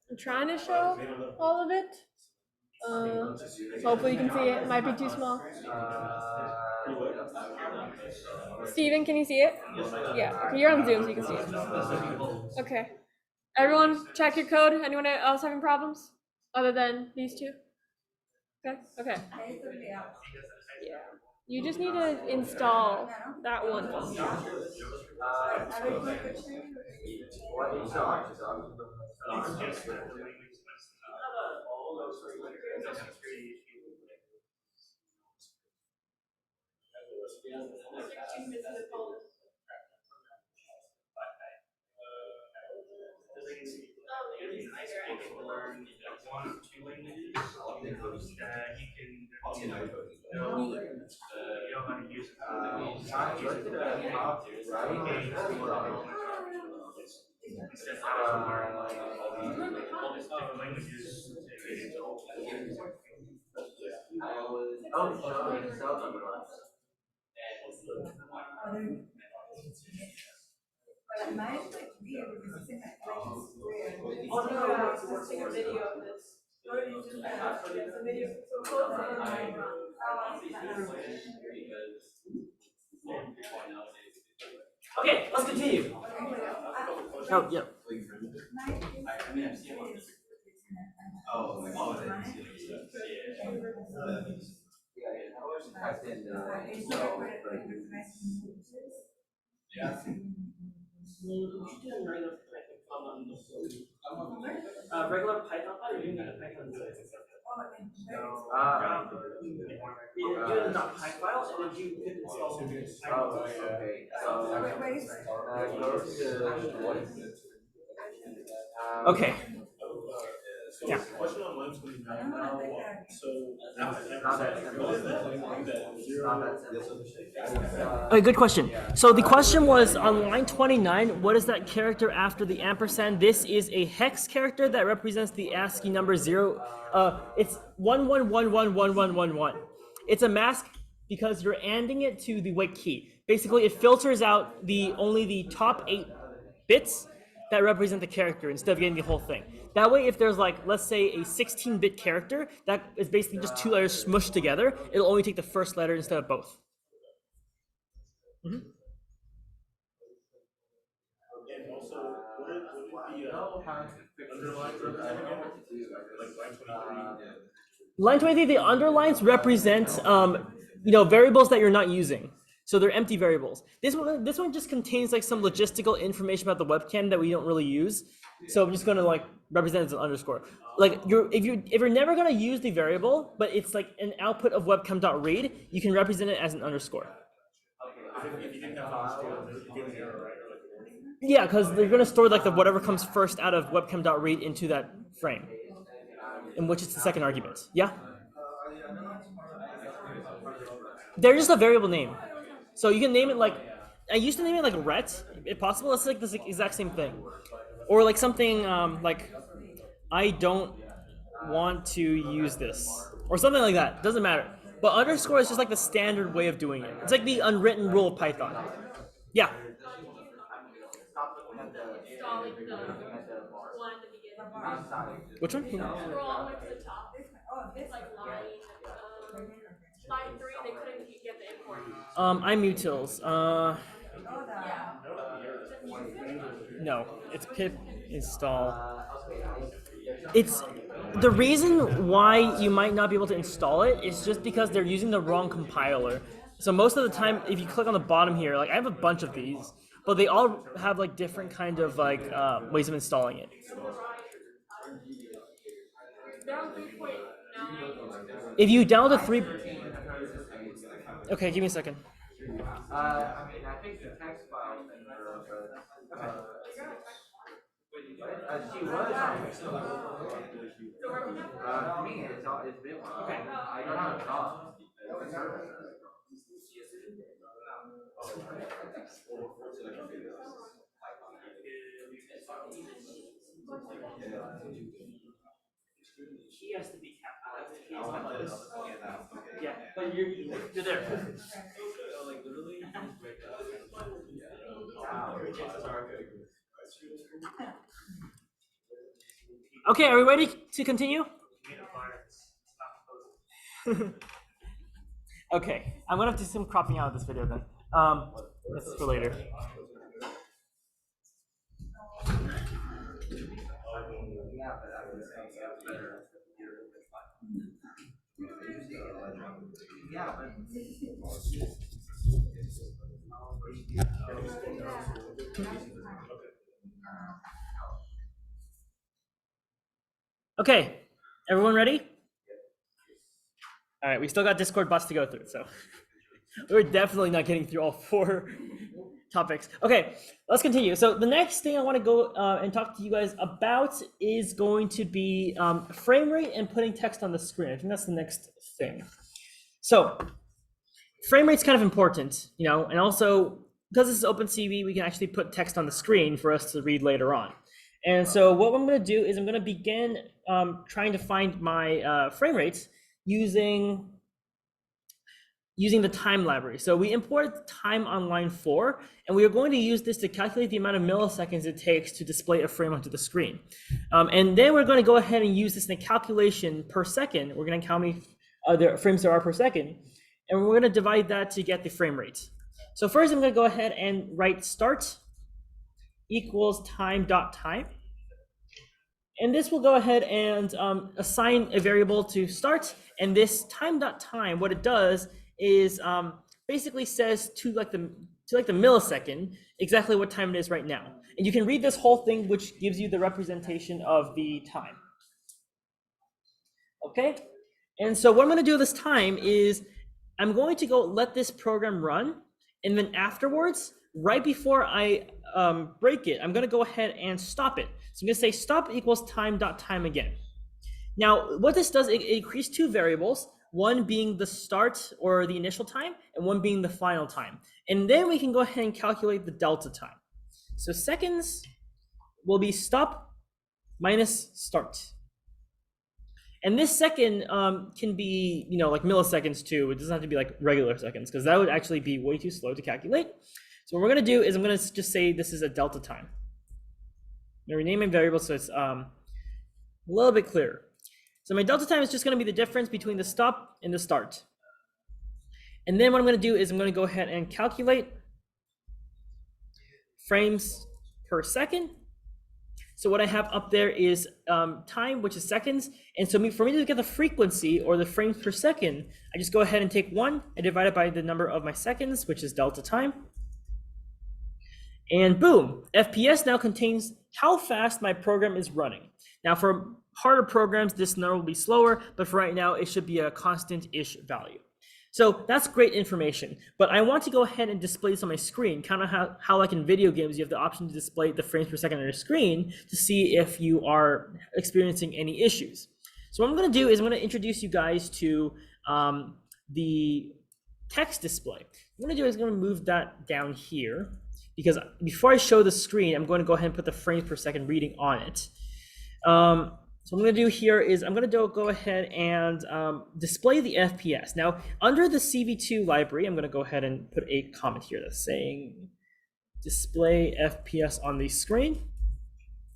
I'm trying to show all of it. Hopefully you can see it. It might be too small. Steven, can you see it? Yeah. Okay, you're on Zoom, so you can see it. Okay. Everyone, check your code. Anyone else having problems other than these two? Okay. Okay. Yeah. You just need to install that one function. But mine is like weird because it's in that like square. Oh, no, no, let's take a video of this. There's a video. So close Okay, let's continue. Oh, yeah. Regular Python or you need a Python? You did not Py file, and then you could install Okay. Yeah. A good question. So the question was on line 29, what is that character after the ampersand? This is a hex character that represents the ASCII number 0. It's 11111111. It's a mask because you're anding it to the wait key. Basically, it filters out only the top 8 bits that represent the character instead of getting the whole thing. That way, if there's like, let's say a 16-bit character that is basically just 2 letters smushed together, it'll only take the first letter instead of both. Mm-hmm. And also, would it be Line 23, the underlines represent variables that you're not using. So they're empty variables. This one just contains like some logistical information about the webcam that we don't really use. So I'm just gonna like represent it as an underscore. Like if you're never gonna use the variable, but it's like an output of webcam.read, you can represent it as an underscore. Yeah, because they're gonna store like whatever comes first out of webcam.read into that frame, in which it's the second argument. Yeah. They're just a variable name. So you can name it like, I used to name it like ret, if possible. It's like this exact same thing. Or like something like, I don't want to use this. Or something like that, doesn't matter. But underscore is just like the standard way of doing it. It's like the unwritten rule of Python. Yeah. installing the one at the beginning. Which one? Scroll all the way to the top. It's like line 3, they couldn't get the import. IMutils. Yeah. No, it's pip install. It's the reason why you might not be able to install it is just because they're using the wrong compiler. So most of the time, if you click on the bottom here, like I have a bunch of these, but they all have like different kind of like ways of installing it. If you download the 3, okay, give me a second. I mean, I think the text file thing, she was for me, it's been one. Okay. I don't have a job. He has to be capitalized. Yeah, but you're there. Okay, are we ready to continue? Okay, I'm gonna have to do some cropping out of this video then. This is for later. Okay, everyone ready? All right, we still got Discord bots to go through, so. We're definitely not getting through all 4 topics. Okay, let's continue. So the next thing I want to go and talk to you guys about is going to be frame rate and putting text on the screen. I think that's the next thing. So frame rate's kind of important, you know, and also because this is OpenCV, we can actually put text on the screen for us to read later on. And so what I'm going to do is I'm going to begin trying to find my frame rates using the time library. So we imported time on line 4, and we are going to use this to calculate the amount of milliseconds it takes to display a frame onto the screen. And then we're going to go ahead and use this in a calculation per second. We're going to count how many frames there are per second, and we're going to divide that to get the frame rate. So first I'm going to go ahead and write start equals time.time. And this will go ahead and assign a variable to start. And this time.time, what it does is basically says to the millisecond exactly what time it is right now. And you can read this whole thing, which gives you the representation of the time. Okay, and so what I'm going to do this time is I'm going to go let this program run, and then afterwards, right before I break it, I'm going to go ahead and stop it. So I'm going to say stop equals time.time again. Now, what this does, it creates 2 variables, one being the start or the initial time, and one being the final time. And then we can go ahead and calculate the delta time. So seconds will be stop minus start. And this second can be, you know, like milliseconds too. It doesn't have to be like regular seconds, because that would actually be way too slow to calculate. So what we're going to do is I'm going to just say this is a delta time. I'm going to rename my variable so it's a little bit clearer. So my delta time is just going to be the difference between the stop and the start. And then what I'm going to do is I'm going to go ahead and calculate frames per second. So what I have up there is time, which is seconds. And so for me to get the frequency or the frames per second, I just go ahead and take 1 and divide it by the number of my seconds, which is delta time. And boom, FPS now contains how fast my program is running. Now for harder programs, this number will be slower, but for right now, it should be a constant-ish value. So that's great information, but I want to go ahead and display this on my screen, kind of how like in video games, you have the option to display the frames per second on your screen to see if you are experiencing any issues. So what I'm going to do is I'm going to introduce you guys to the text display. What I'm going to do is I'm going to move that down here, because before I show the screen, I'm going to go ahead and put the frames per second reading on it. So what I'm going to do here is I'm going to go ahead and display the FPS. Now, under the CV2 library, I'm going to go ahead and put a comment here that's saying display FPS on the screen.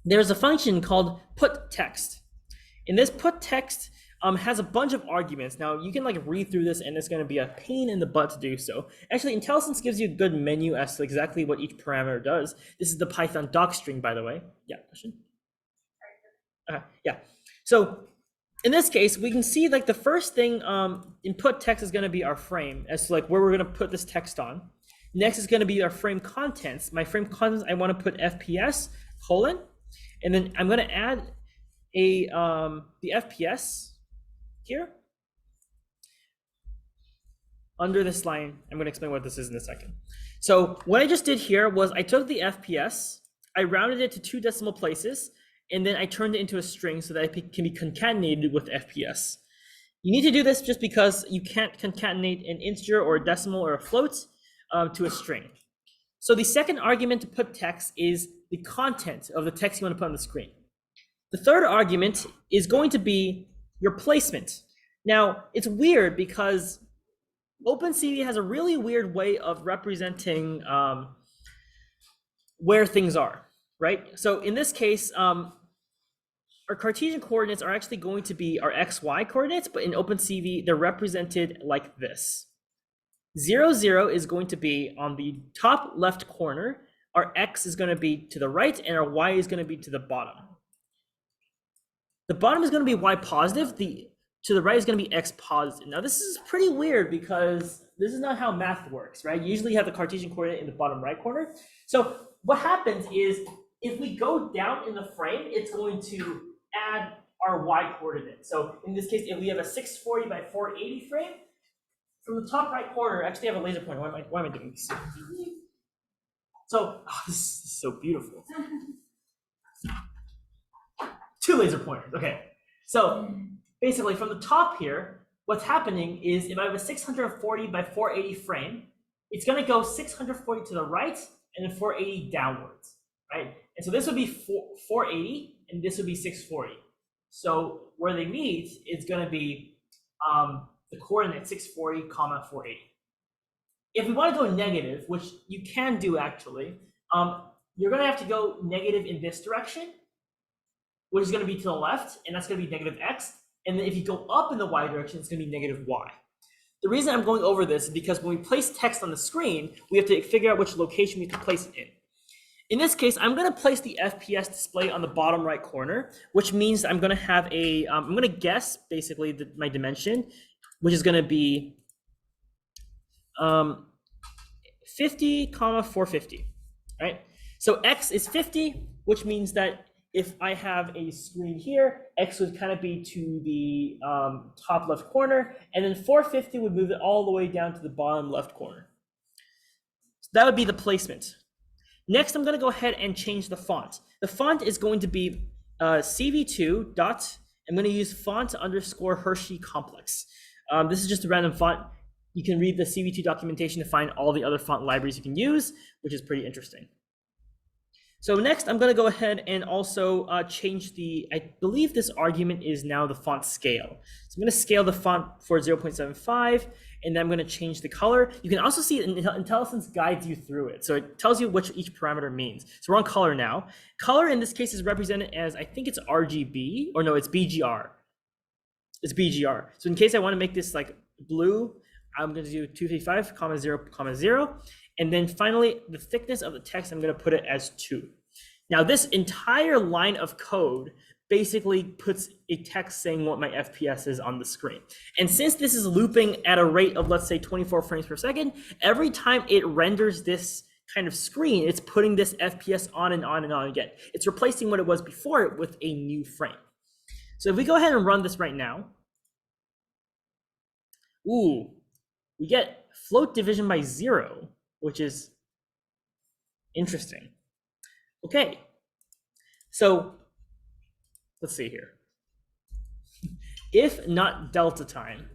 There's a function called put text. And this put text has a bunch of arguments. Now, you can like read through this, and it's going to be a pain in the butt to do so. Actually, IntelliSense gives you a good menu as to exactly what each parameter does. This is the Python docstring, by the way. Yeah, question? Yeah, so in this case, we can see like the first thing input text is going to be our frame as to like where we're going to put this text on. Next is going to be our frame contents. My frame contents, I want to put FPS colon, and then I'm going to add a the FPS here under this line. I'm going to explain what this is in a second. So what I just did here was I took the FPS, I rounded it to 2 decimal places, and then I turned it into a string so that it can be concatenated with FPS. You need to do this just because you can't concatenate an integer or a decimal or a float to a string. So the second argument to put text is the content of the text you want to put on the screen. The third argument is going to be your placement. Now, it's weird because OpenCV has a really weird way of representing where things are, right? So in this case, our Cartesian coordinates are actually going to be our XY coordinates, but in OpenCV, they're represented like this. 0, 0 is going to be on the top left corner. Our X is going to be to the right, and our Y is going to be to the bottom. The bottom is going to be Y positive. To the right is going to be X positive. Now, this is pretty weird because this is not how math works, right? You usually have the Cartesian coordinate in the bottom right corner. So what happens is if we go down in the frame, it's going to add our Y coordinate. So in this case, if we have a 640 by 480 frame, from the top right corner, actually I have a laser pointer. Why am I doing this? So, oh, this is so beautiful. 2 laser pointers, okay. So basically from the top here, what's happening is if I have a 640 by 480 frame, it's gonna go 640 to the right and then 480 downwards, right? And so this would be 480 and this would be 640. So where they meet is gonna be the coordinate 640, 480. If we want to go negative, which you can do actually, you're going to have to go negative in this direction, which is going to be to the left, and that's going to be negative x. And then if you go up in the y direction, it's going to be negative y. The reason I'm going over this is because when we place text on the screen, we have to figure out which location we have to place it in. In this case, I'm going to place the FPS display on the bottom right corner, which means I'm going to have a, I'm going to guess basically my dimension, which is going to be 50, 450, right? So X is 50, which means that if I have a screen here, X would kind of be to the top left corner, and then 450 would move it all the way down to the bottom left corner. So that would be the placement. Next, I'm going to go ahead and change the font. The font is going to be CV2 dot, I'm going to use font underscore Hershey complex. This is just a random font. You can read the CV2 documentation to find all the other font libraries you can use, which is pretty interesting. So next, I'm going to go ahead and also change the, I believe this argument is now the font scale. So I'm going to scale the font for 0.75, and then I'm going to change the color. You can also see IntelliSense guides you through it. So it tells you what each parameter means. So we're on color now. Color in this case is represented as, I think it's RGB, or no, it's BGR. It's BGR. So in case I want to make this like blue, I'm going to do 255, 0, and then finally the thickness of the text, I'm going to put it as 2. Now this entire line of code basically puts a text saying what my FPS is on the screen. And since this is looping at a rate of, let's say, 24 frames per second, every time it renders this kind of screen, it's putting this FPS on and on and on again. It's replacing what it was before it with a new frame. So if we go ahead and run this right now, ooh, we get float division by 0, which is interesting. Okay, so let's see here. If not delta time,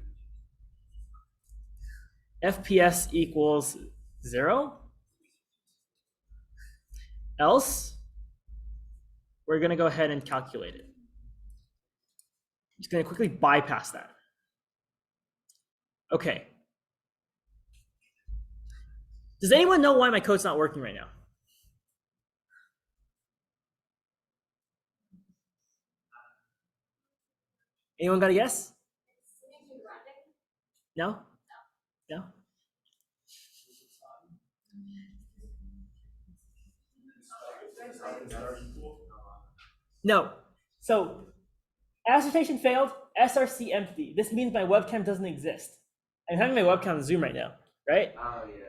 FPS equals 0, else we're going to go ahead and calculate it. Just going to quickly bypass that. Okay. Does anyone know why my code's not working right now? Anyone got a guess? No? No? No. So assertion failed, SRC empty. This means my webcam doesn't exist. I'm having my webcam on Zoom right now, right? Oh, yeah.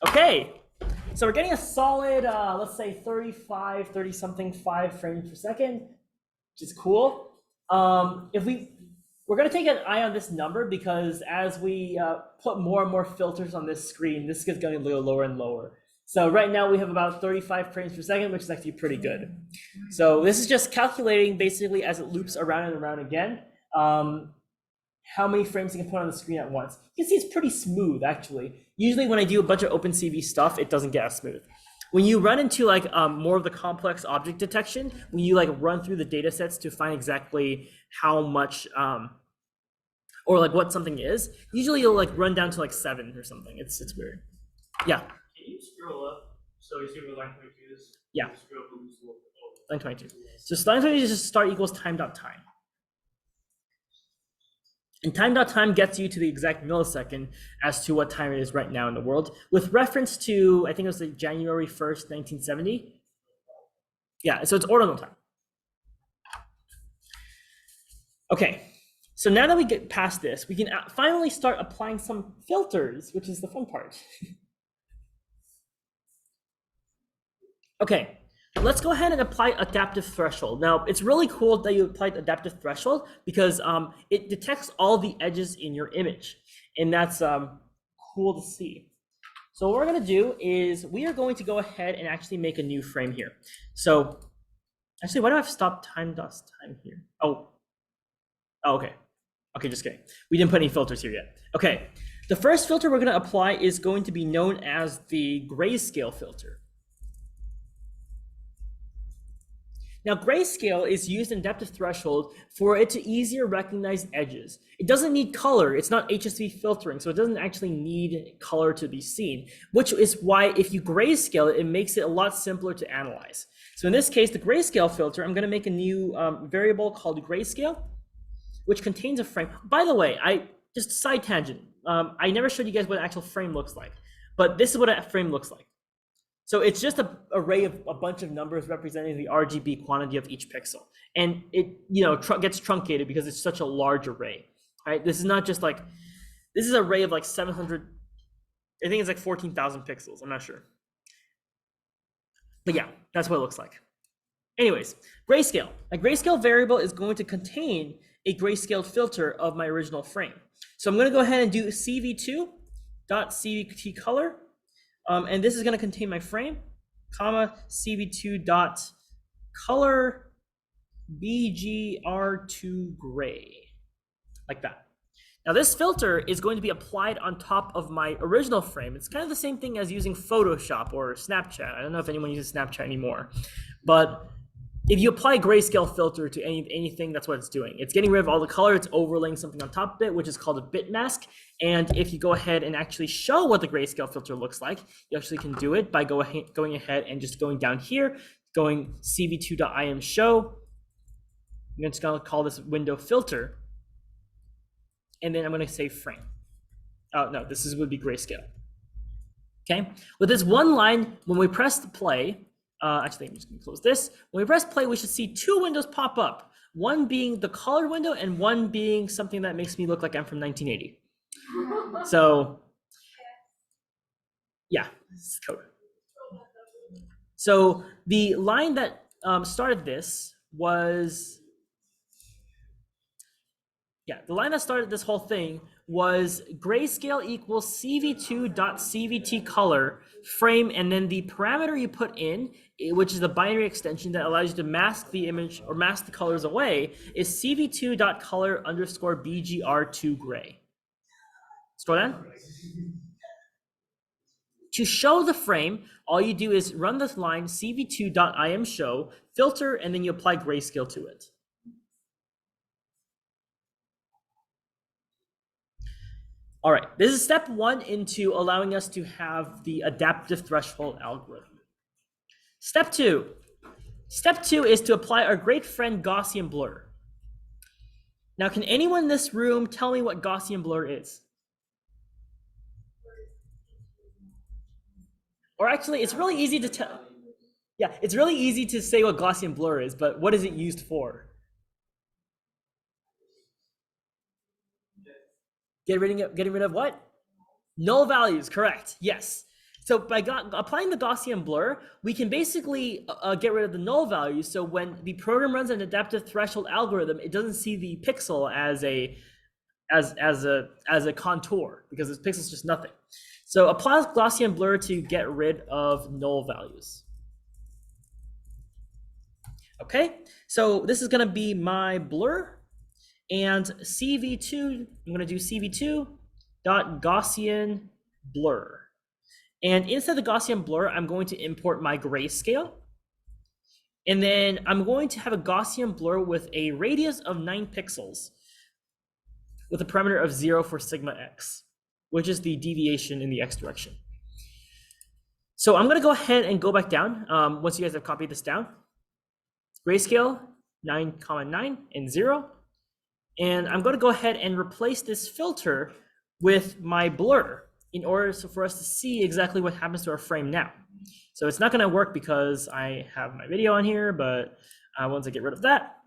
Okay, so we're getting a solid, let's say 30 something 5 frames per second, which is cool. We're gonna take an eye on this number because as we put more and more filters on this screen, this is going to go lower and lower. So right now we have about 35 frames per second, which is actually pretty good. So this is just calculating basically as it loops around and around again, how many frames you can put on the screen at once. You can see it's pretty smooth actually. Usually when I do a bunch of OpenCV stuff, it doesn't get as smooth. When you run into like more of the complex object detection, when you like run through the data sets to find exactly how much or like what something is, usually you'll like run down to like 7 or something. It's weird. Yeah. Can you scroll up so you see where line 22 is? Yeah. Scroll up and just look. Line 22. So line 22 is just start equals time.time. And time.time gets you to the exact millisecond as to what time it is right now in the world, with reference to, I think it was like January 1st, 1970. Yeah, so it's ordinal time. Okay, so now that we get past this, we can finally start applying some filters, which is the fun part. Okay, let's go ahead and apply adaptive threshold. Now, it's really cool that you applied adaptive threshold because it detects all the edges in your image, and that's cool to see. So what we're going to do is we are going to go ahead and actually make a new frame here. So actually, why do I have stop time here? Oh, okay. Okay, just kidding. We didn't put any filters here yet. Okay, the first filter we're going to apply is going to be known as the grayscale filter. Now, grayscale is used in adaptive threshold for it to easier recognize edges. It doesn't need color. It's not HSV filtering, so it doesn't actually need color to be seen, which is why if you grayscale it, it makes it a lot simpler to analyze. So in this case, the grayscale filter, I'm going to make a new variable called grayscale, which contains a frame. By the way, just side tangent. I never showed you guys what an actual frame looks like, but this is what a frame looks like. So it's just an array of a bunch of numbers representing the RGB quantity of each pixel. And it gets truncated because it's such a large array, right? This is not just like, this is an array of like 700, I think it's like 14,000 pixels, I'm not sure. But yeah, that's what it looks like. Anyways, grayscale. A grayscale variable is going to contain a grayscale filter of my original frame. So I'm gonna go ahead and do cv2.cvt color. And this is going to contain my frame, comma, cv2.color bgr2 gray, like that. Now this filter is going to be applied on top of my original frame. It's kind of the same thing as using Photoshop or Snapchat. I don't know if anyone uses Snapchat anymore, but if you apply a grayscale filter to anything, that's what it's doing. It's getting rid of all the color, it's overlaying something on top of it, which is called a bit mask. And if you go ahead and actually show what the grayscale filter looks like, you actually can do it by going ahead and just going down here, going cv2.im show. I'm just gonna call this window filter. And then I'm gonna say frame. Oh no, would be grayscale. Okay, with this one line, when we press the play, actually, I'm just going to close this. When we press play, we should see two windows pop up. One being the color window and one being something that makes me look like I'm from 1980. So, yeah, this is code. So the line that started this was, the line that started this whole thing was grayscale equals cv2.cvt color frame, and then the parameter you put in, which is the binary extension that allows you to mask the image or mask the colors away, is cv2.color_bgr2 gray. Scroll down. To show the frame, all you do is run this line cv2.im show filter, and then you apply grayscale to it. All right, this is step one into allowing us to have the adaptive threshold algorithm. Step two is to apply our great friend Gaussian blur. Now, can anyone in this room tell me what Gaussian blur is? Or actually, it's really easy to tell. Yeah, it's really easy to say what Gaussian blur is, but what is it used for? Getting rid of what? Null values, correct, yes. So by applying the Gaussian blur, we can basically get rid of the null values. So when the program runs an adaptive threshold algorithm, it doesn't see the pixel as a contour, because this pixel is just nothing. So apply Gaussian blur to get rid of null values. Okay, so this is gonna be my blur. And CV2, I'm going to do CV2.Gaussian blur. And inside the Gaussian blur, I'm going to import my grayscale. And then I'm going to have a Gaussian blur with a radius of 9 pixels with a parameter of 0 for sigma x, which is the deviation in the x direction. So I'm going to go ahead and go back down once you guys have copied this down. Grayscale 9, 9 and 0. And I'm going to go ahead and replace this filter with my blur in order for us to see exactly what happens to our frame now. So it's not going to work because I have my video on here, but once I get rid of that,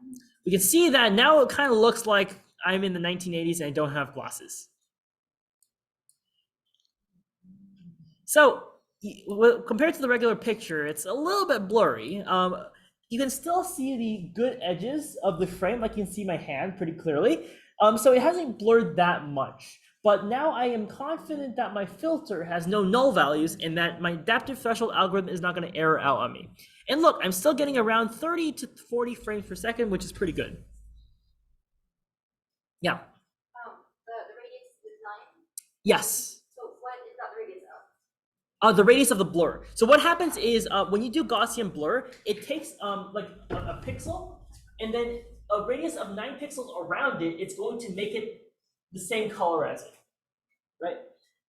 we can see that now it kind of looks like I'm in the 1980s and I don't have glasses. So compared to the regular picture, it's a little bit blurry. You can still see the good edges of the frame, like you can see my hand pretty clearly. So it hasn't blurred that much. But now I am confident that my filter has no null values and that my adaptive threshold algorithm is not going to error out on me. And look, I'm still getting around 30 to 40 frames per second, which is pretty good. Yeah. The radius is 9. Yes. So what is that the radius of? The radius of the blur. So what happens is when you do Gaussian blur, it takes like a pixel and then a radius of 9 pixels around it, it's going to make it the same color as it, right?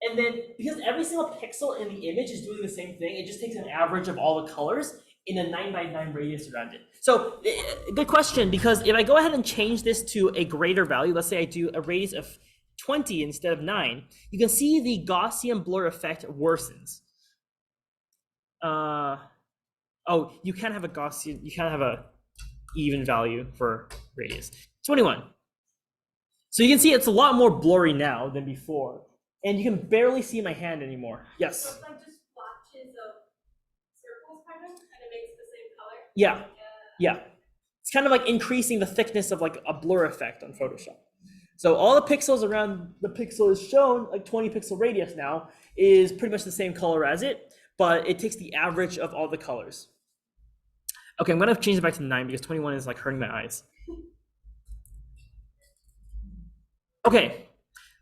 And then because every single pixel in the image is doing the same thing, it just takes an average of all the colors in a 9 by 9 radius around it. So good question, because if I go ahead and change this to a greater value, let's say I do a radius of 20 instead of 9, you can see the Gaussian blur effect worsens. Oh, you can't have a Gaussian, you can't have a even value for radius. 21. So you can see it's a lot more blurry now than before, and you can barely see my hand anymore. Yes? So it's like just blotches of circles kind of, and it makes the same color? Yeah, yeah. It's kind of like increasing the thickness of like a blur effect on Photoshop. So all the pixels around the pixel is shown, like 20 pixel radius now, is pretty much the same color as it, but it takes the average of all the colors. Okay, I'm gonna change it back to 9 because 21 is like hurting my eyes. Okay,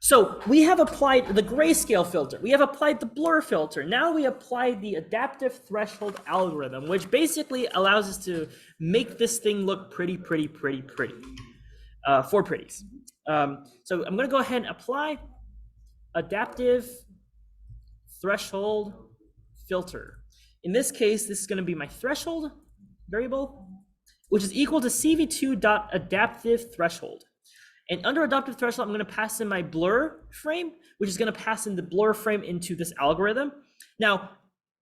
so we have applied the grayscale filter. We have applied the blur filter. Now we apply the adaptive threshold algorithm, which basically allows us to make this thing look pretty. Four pretties. So I'm gonna go ahead and apply adaptive threshold filter. In this case, this is gonna be my threshold variable, which is equal to cv2.adaptive threshold. And under adaptive threshold, I'm going to pass in my blur frame, which is going to pass in the blur frame into this algorithm. Now,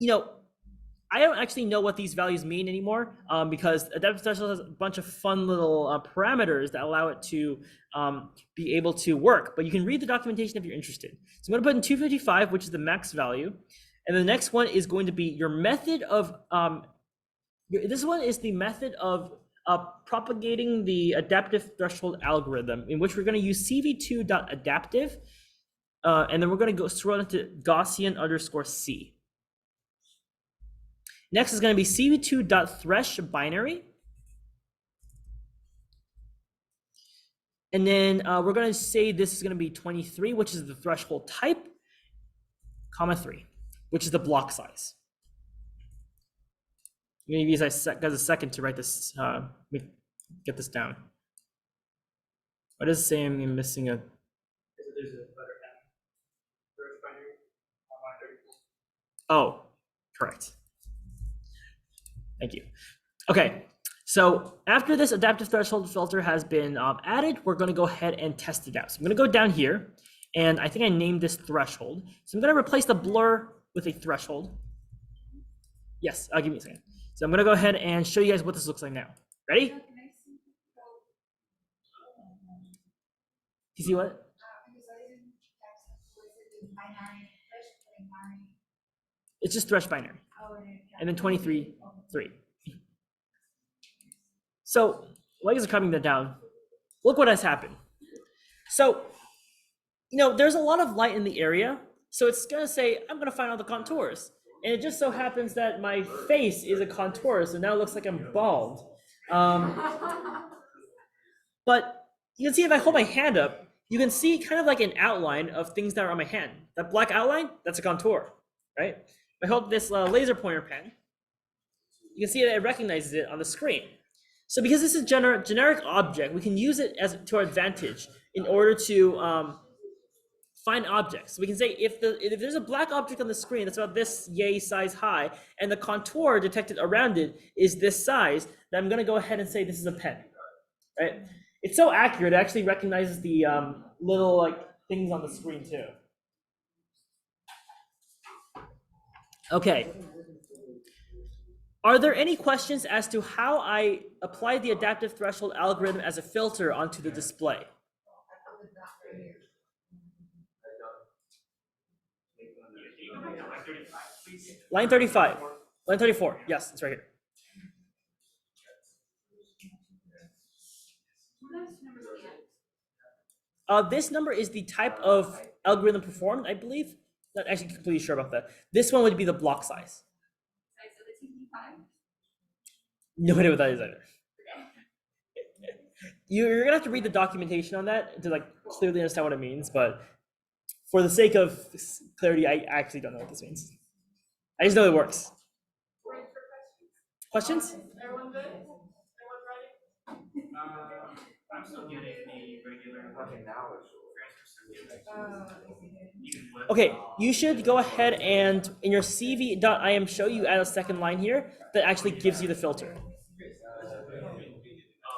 I don't actually know what these values mean anymore because adaptive threshold has a bunch of fun little parameters that allow it to be able to work. But you can read the documentation if you're interested. So I'm going to put in 255, which is the max value. And the next one is going to be your method of, this one is the method of propagating the adaptive threshold algorithm, in which we're going to use cv2.adaptive, and then we're going to go throw it into Gaussian underscore C. Next is going to be cv2.thresh binary, and then we're going to say this is going to be 23, which is the threshold type, comma 3, which is the block size. I'm going to use guys a second to write this, get this down. What does it say I'm missing a? There's a letter N. First binary, binary. Oh, correct. Thank you. Okay, so after this adaptive threshold filter has been added, we're going to go ahead and test it out. So I'm going to go down here, and I think I named this threshold. So I'm going to replace the blur with a threshold. Yes, give me a second. So I'm going to go ahead and show you guys what this looks like now. Ready? You see what? It's just thresh binary. And then 23, 3. So while you guys are copying that down, look what has happened. So, there's a lot of light in the area. So it's going to say, I'm going to find all the contours. And it just so happens that my face is a contour, so now it looks like I'm bald. But you can see if I hold my hand up, you can see kind of like an outline of things that are on my hand. That black outline, that's a contour, right? If I hold this laser pointer pen, you can see that it recognizes it on the screen. So because this is a generic object, we can use it to our advantage in order to find objects. So we can say if there's a black object on the screen that's about this yay size high, and the contour detected around it is this size, then I'm going to go ahead and say this is a pen, right? It's so accurate, it actually recognizes the little things on the screen too. Okay. Are there any questions as to how I apply the adaptive threshold algorithm as a filter onto the display? Line 35. Line 34. Yes, it's right here. This number is the type of algorithm performed, I believe. Not actually completely sure about that. This one would be the block size. No idea what that is either. You're gonna have to read the documentation on that to like clearly understand what it means, but for the sake of clarity, I actually don't know what this means. I just know it works. Questions? Everyone good? Everyone ready? I'm still getting the regular Okay, you should go ahead and in your cv.im show you add a second line here that actually gives you the filter.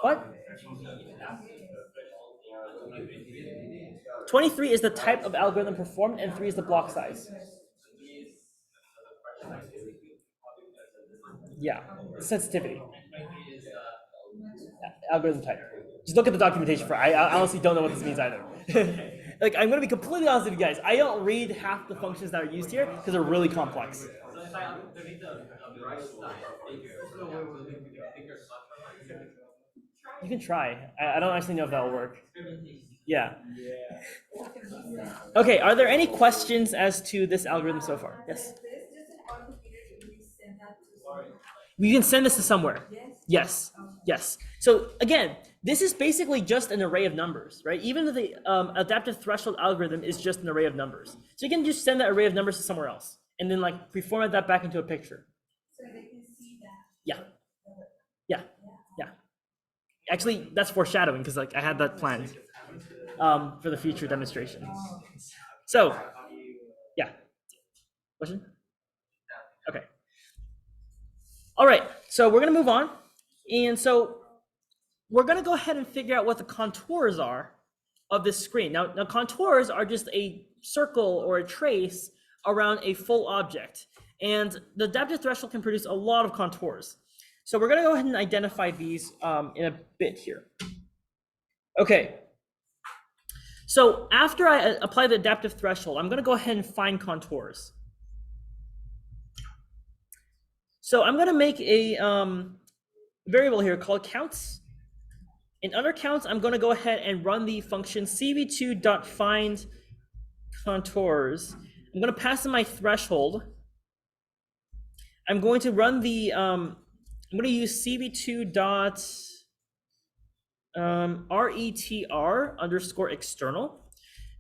What? 23 is the type of algorithm performed and 3 is the block size. Yeah, sensitivity. Algorithm type. Just look at the documentation for I honestly don't know what this means either. Like, I'm gonna be completely honest with you guys. I don't read half the functions that are used here because they're really complex. You can try. I don't actually know if that'll work. Yeah. Okay, are there any questions as to this algorithm so far? Yes? We can send this to somewhere. Yes, yes. So again, this is basically just an array of numbers, right? Even the adaptive threshold algorithm is just an array of numbers. So you can just send that array of numbers to somewhere else and then like reformat that back into a picture. So they can see that. Yeah, yeah, yeah. Actually, that's foreshadowing because like I had that planned for the future demonstration. So, yeah. Question? Okay. All right, so we're gonna move on. And so we're gonna go ahead and figure out what the contours are of this screen. Now contours are just a circle or a trace around a full object. And the adaptive threshold can produce a lot of contours. So we're gonna go ahead and identify these in a bit here. Okay. So after I apply the adaptive threshold, I'm gonna go ahead and find contours. So I'm gonna make a variable here called counts. And under counts, I'm gonna go ahead and run the function cv2.find contours. I'm gonna pass in my threshold. I'm going to run the, I'm gonna use cv2.retr underscore external.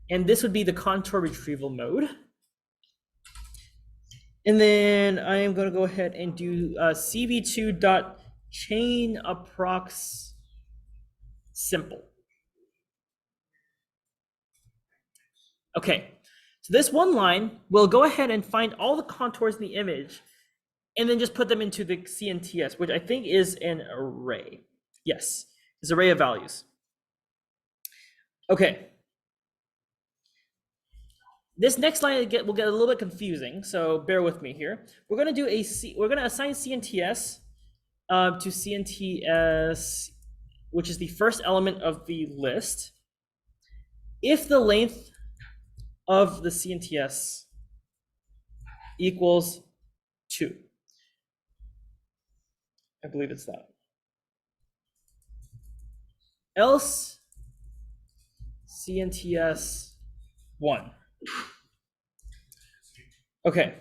And this would be the contour retrieval mode. And then I am going to go ahead and do cv2.chainApprox simple. Okay, so this one line will go ahead and find all the contours in the image and then just put them into the CNTS, which I think is an array. Yes, it's an array of values. Okay. This next line will get a little bit confusing, so bear with me here. We're going to do we're going to assign CNTS to CNTS, which is the first element of the list. If the length of the CNTS equals 2, I believe it's that. Else CNTS 1. Okay.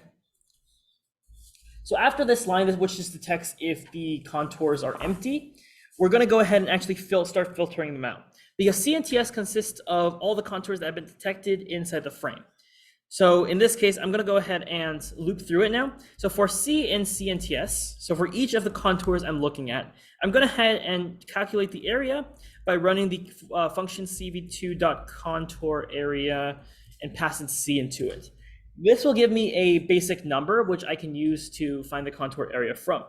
So after this line, which just detects if the contours are empty, we're going to go ahead and actually start filtering them out. Because CNTS consists of all the contours that have been detected inside the frame. So in this case, I'm going to go ahead and loop through it now. So for C and CNTS, so for each of the contours I'm looking at, I'm going to head and calculate the area by running the function cv2.contourArea and pass in C into it. This will give me a basic number, which I can use to find the contour area from.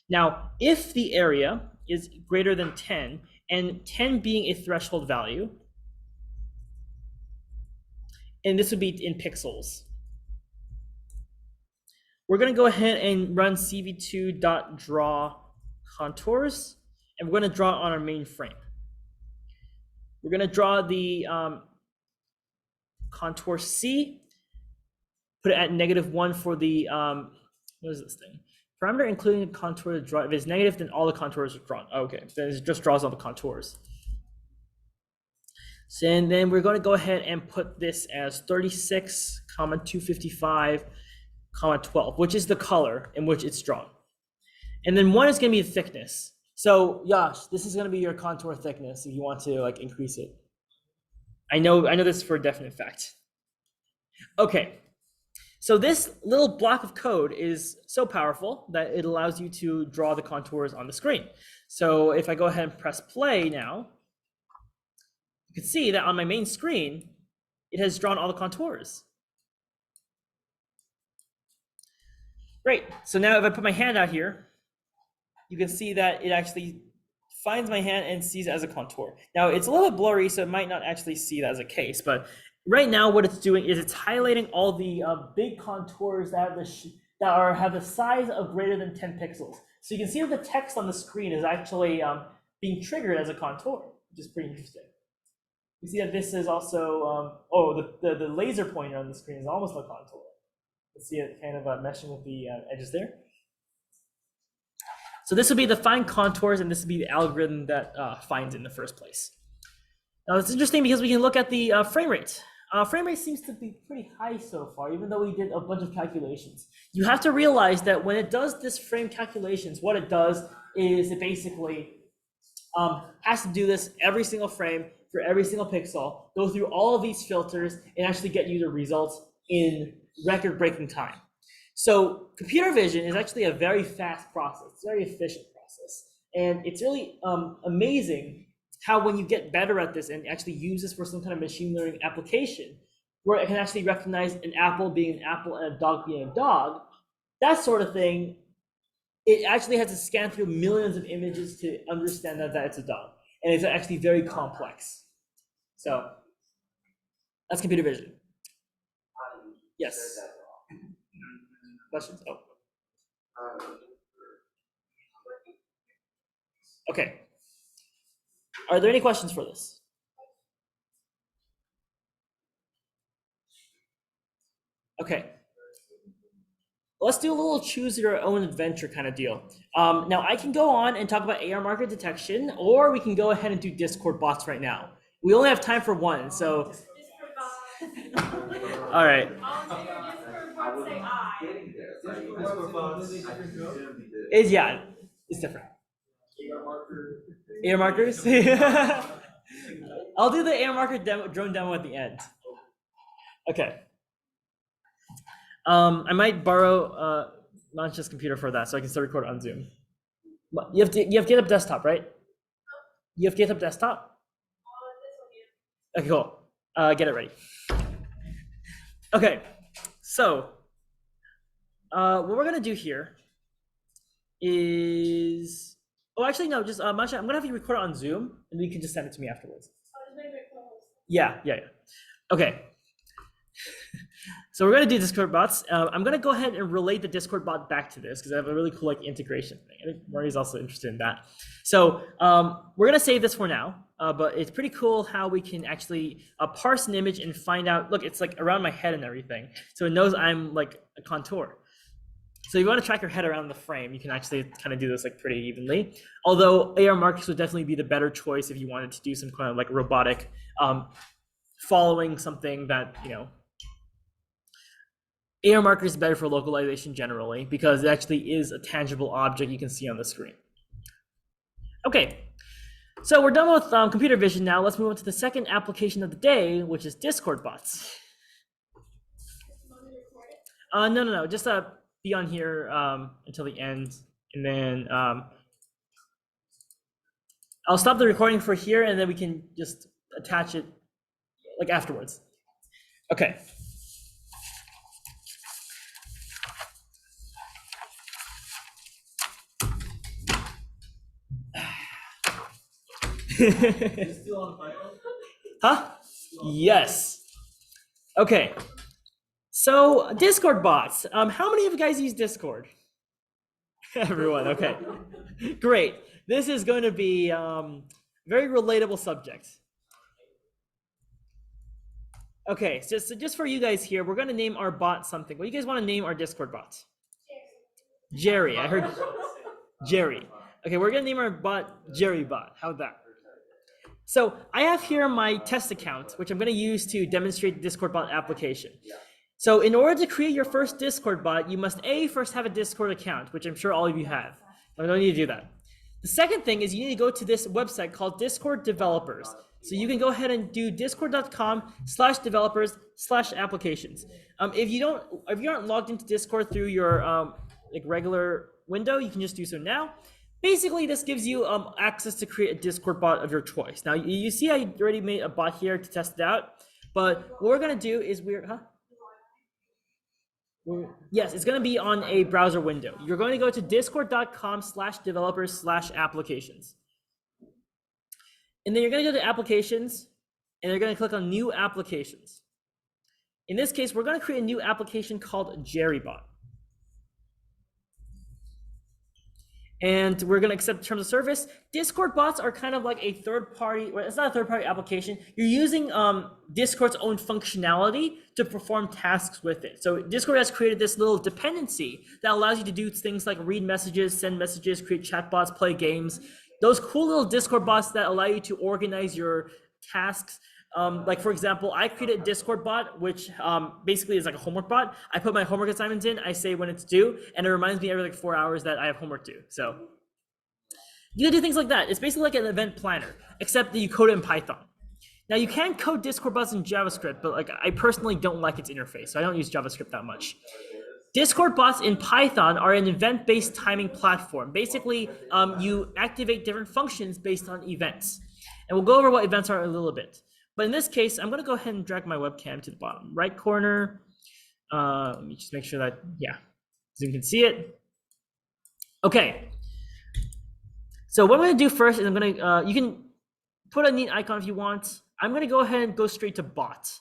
Now, if the area is greater than 10, and 10 being a threshold value, and this would be in pixels, we're going to go ahead and run cv2.draw contours, and we're going to draw on our main frame. We're going to draw the contour C, put it at -1 for the, what is this thing? Parameter including the contour draw. If it's negative, then all the contours are drawn. Okay, then it just draws all the contours. So, and then we're going to go ahead and put this as 36, 255, 12, which is the color in which it's drawn. And then 1 is going to be the thickness. So Yash, this is going to be your contour thickness if you want to like increase it. I know this for a definite fact. Okay. So this little block of code is so powerful that it allows you to draw the contours on the screen. So if I go ahead and press play now, you can see that on my main screen, it has drawn all the contours. Great. So now if I put my hand out here, you can see that it actually finds my hand and sees it as a contour. Now it's a little bit blurry, so it might not actually see that as a case, but right now what it's doing is it's highlighting all the big contours that have the size of greater than 10 pixels. So you can see that the text on the screen is actually being triggered as a contour, which is pretty interesting. You see that this is also, the laser pointer on the screen is almost a contour. You see it kind of meshing with the edges there. So this would be the fine contours, and this would be the algorithm that finds it in the first place. Now it's interesting because we can look at the frame rate. Frame rate seems to be pretty high so far, even though we did a bunch of calculations. You have to realize that when it does this frame calculations, what it does is it basically has to do this every single frame for every single pixel, go through all of these filters, and actually get you the results in record-breaking time. So computer vision is actually a very fast process. It's a very efficient process. And it's really amazing how when you get better at this and actually use this for some kind of machine learning application, where it can actually recognize an apple being an apple and a dog being a dog, that sort of thing, it actually has to scan through millions of images to understand that it's a dog. And it's actually very complex. So that's computer vision. Yes. Questions? Oh. Okay. Are there any questions for this? Okay. Let's do a little choose your own adventure kind of deal. Now I can go on and talk about AR marker detection, or we can go ahead and do Discord bots right now. We only have time for one, so. All right. It's different. AR markers? I'll do the AR marker drone demo at the end. Okay. I might borrow Mancha's computer for that, so I can start recording on Zoom. You have GitHub Desktop, right? You have GitHub Desktop? Okay, cool. Get it ready. Okay, so what we're gonna do here is, actually no, just Mancha, I'm gonna have you record it on Zoom, and you can just send it to me afterwards. Yeah. Okay. So we're gonna do Discord bots. I'm gonna go ahead and relate the Discord bot back to this because I have a really cool integration thing. I think Murray's also interested in that. So we're gonna save this for now, but it's pretty cool how we can actually parse an image and find out, look, it's like around my head and everything. So it knows I'm like a contour. So if you want to track your head around the frame, you can actually kind of do this like pretty evenly. Although AR markers would definitely be the better choice if you wanted to do some kind of like robotic following something that, AR marker is better for localization generally because it actually is a tangible object you can see on the screen. Okay, so we're done with computer vision now. Let's move on to the second application of the day, which is Discord bots. No, just be on here until the end, and then I'll stop the recording for here, and then we can just attach it like afterwards. Okay. Huh? Yes. Okay. So Discord bots. How many of you guys use Discord? Everyone. Okay. Great. This is going to be very relatable subject. Okay, so just for you guys here, we're gonna name our bot something. What do you guys want to name our Discord bot? Jerry. I heard Jerry. Okay, we're gonna name our bot Jerry Bot. How's that? So I have here my test account, which I'm gonna use to demonstrate the Discord bot application. So in order to create your first Discord bot, you must first have a Discord account, which I'm sure all of you have. I don't need to do that. The second thing is you need to go to this website called Discord Developers. So you can go ahead and do discord.com/developers/applications. If you aren't logged into Discord through your like regular window, you can just do so now. Basically, this gives you access to create a Discord bot of your choice. Now you see I already made a bot here to test it out, but what we're gonna do is yes, it's going to be on a browser window. You're going to go to discord.com/developers/applications. And then you're going to go to applications and you're going to click on new applications. In this case, we're going to create a new application called JerryBot. And we're going to accept terms of service. Discord bots are kind of like a third party, well, it's not a third party application. You're using Discord's own functionality to perform tasks with it. So Discord has created this little dependency that allows you to do things like read messages, send messages, create chatbots, play games. Those cool little Discord bots that allow you to organize your tasks. Like for example, I created a Discord bot, which basically is like a homework bot. I put my homework assignments in, I say when it's due, and it reminds me every like 4 hours that I have homework due. So you can do things like that. It's basically like an event planner, except that you code it in Python. Now you can code Discord bots in JavaScript, but like I personally don't like its interface, so I don't use JavaScript that much. Discord bots in Python are an event-based timing platform. Basically, you activate different functions based on events. And we'll go over what events are in a little bit. But in this case, I'm going to go ahead and drag my webcam to the bottom right corner. Let me just make sure that, yeah, so you can see it. Okay. So what I'm going to do first is I'm going to, you can put a neat icon if you want. I'm going to go ahead and go straight to bot.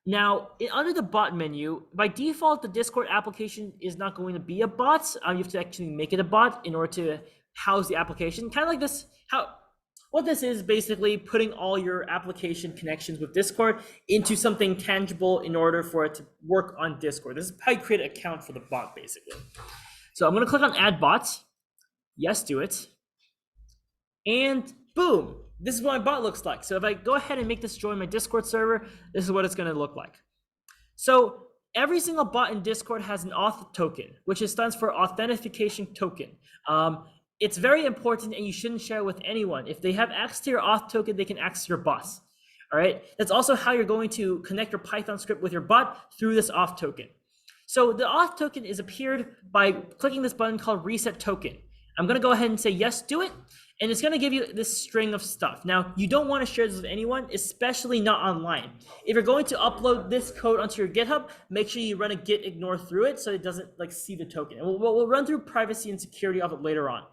Now, under the bot menu, by default, the Discord application is not going to be a bot. You have to actually make it a bot in order to house the application. Kind of like this, what this is basically putting all your application connections with Discord into something tangible in order for it to work on Discord. This is how you create an account for the bot, basically. So I'm going to click on Add Bot. Yes, do it. And boom, this is what my bot looks like. So if I go ahead and make this join my Discord server, this is what it's going to look like. So every single bot in Discord has an auth token, which stands for authentication token. It's very important and you shouldn't share it with anyone. If they have access to your auth token, they can access your bots. All right. That's also how you're going to connect your Python script with your bot through this auth token. So the auth token is appeared by clicking this button called reset token. I'm going to go ahead and say, yes, do it. And it's going to give you this string of stuff. Now, you don't want to share this with anyone, especially not online. If you're going to upload this code onto your GitHub, make sure you run a git ignore through it so it doesn't like see the token. And we'll run through privacy and security of it later on.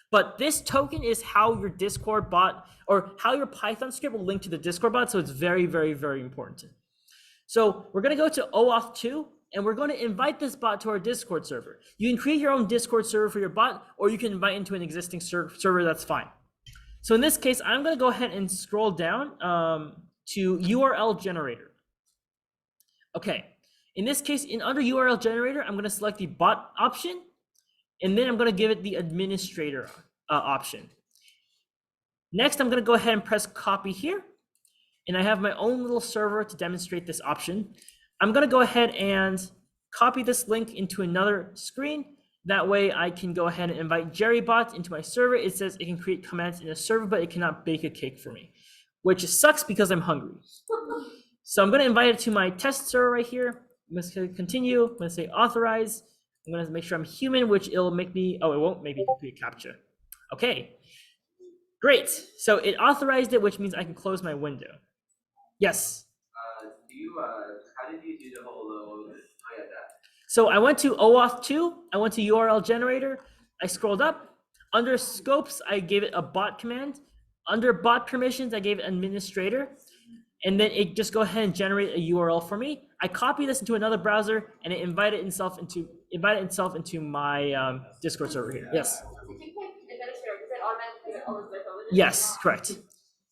But this token is how your Discord bot or how your Python script will link to the Discord bot. So it's very, very, very important. So we're going to go to OAuth 2. And we're going to invite this bot to our Discord server. You can create your own Discord server for your bot, or you can invite into an existing server, that's fine. So in this case, I'm going to go ahead and scroll down to URL generator. Okay, in this case, under URL generator, I'm going to select the bot option, and then I'm going to give it the administrator option. Next, I'm going to go ahead and press copy here, and I have my own little server to demonstrate this option. I'm going to go ahead and copy this link into another screen. That way I can go ahead and invite JerryBot into my server. It says it can create commands in a server, but it cannot bake a cake for me, which sucks because I'm hungry. So I'm going to invite it to my test server right here. I'm going to continue. I'm going to say authorize. I'm going to make sure I'm human, which it'll make me, oh, it won't make me complete captcha. Okay, great. So it authorized it, which means I can close my window. Yes. How did you do the whole that? So I went to OAuth 2, I went to URL generator, I scrolled up. Under scopes, I gave it a bot command. Under bot permissions, I gave it administrator. And then it just go ahead and generate a URL for me. I copy this into another browser and it invited itself into my Discord server here. Yes. Did you click administrator? Does it automatically all this with Yes, correct.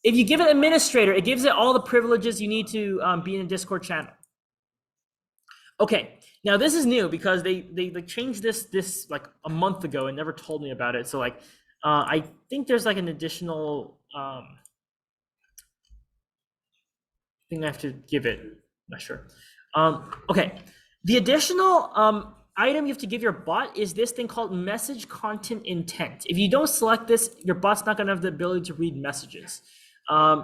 If you give it administrator, it gives it all the privileges you need to be in a Discord channel. Okay, now this is new because they changed this like a month ago and never told me about it. So like, I think there's like an additional thing I have to give it. I'm not sure. Okay, the additional item you have to give your bot is this thing called message content intent. If you don't select this, your bot's not gonna have the ability to read messages.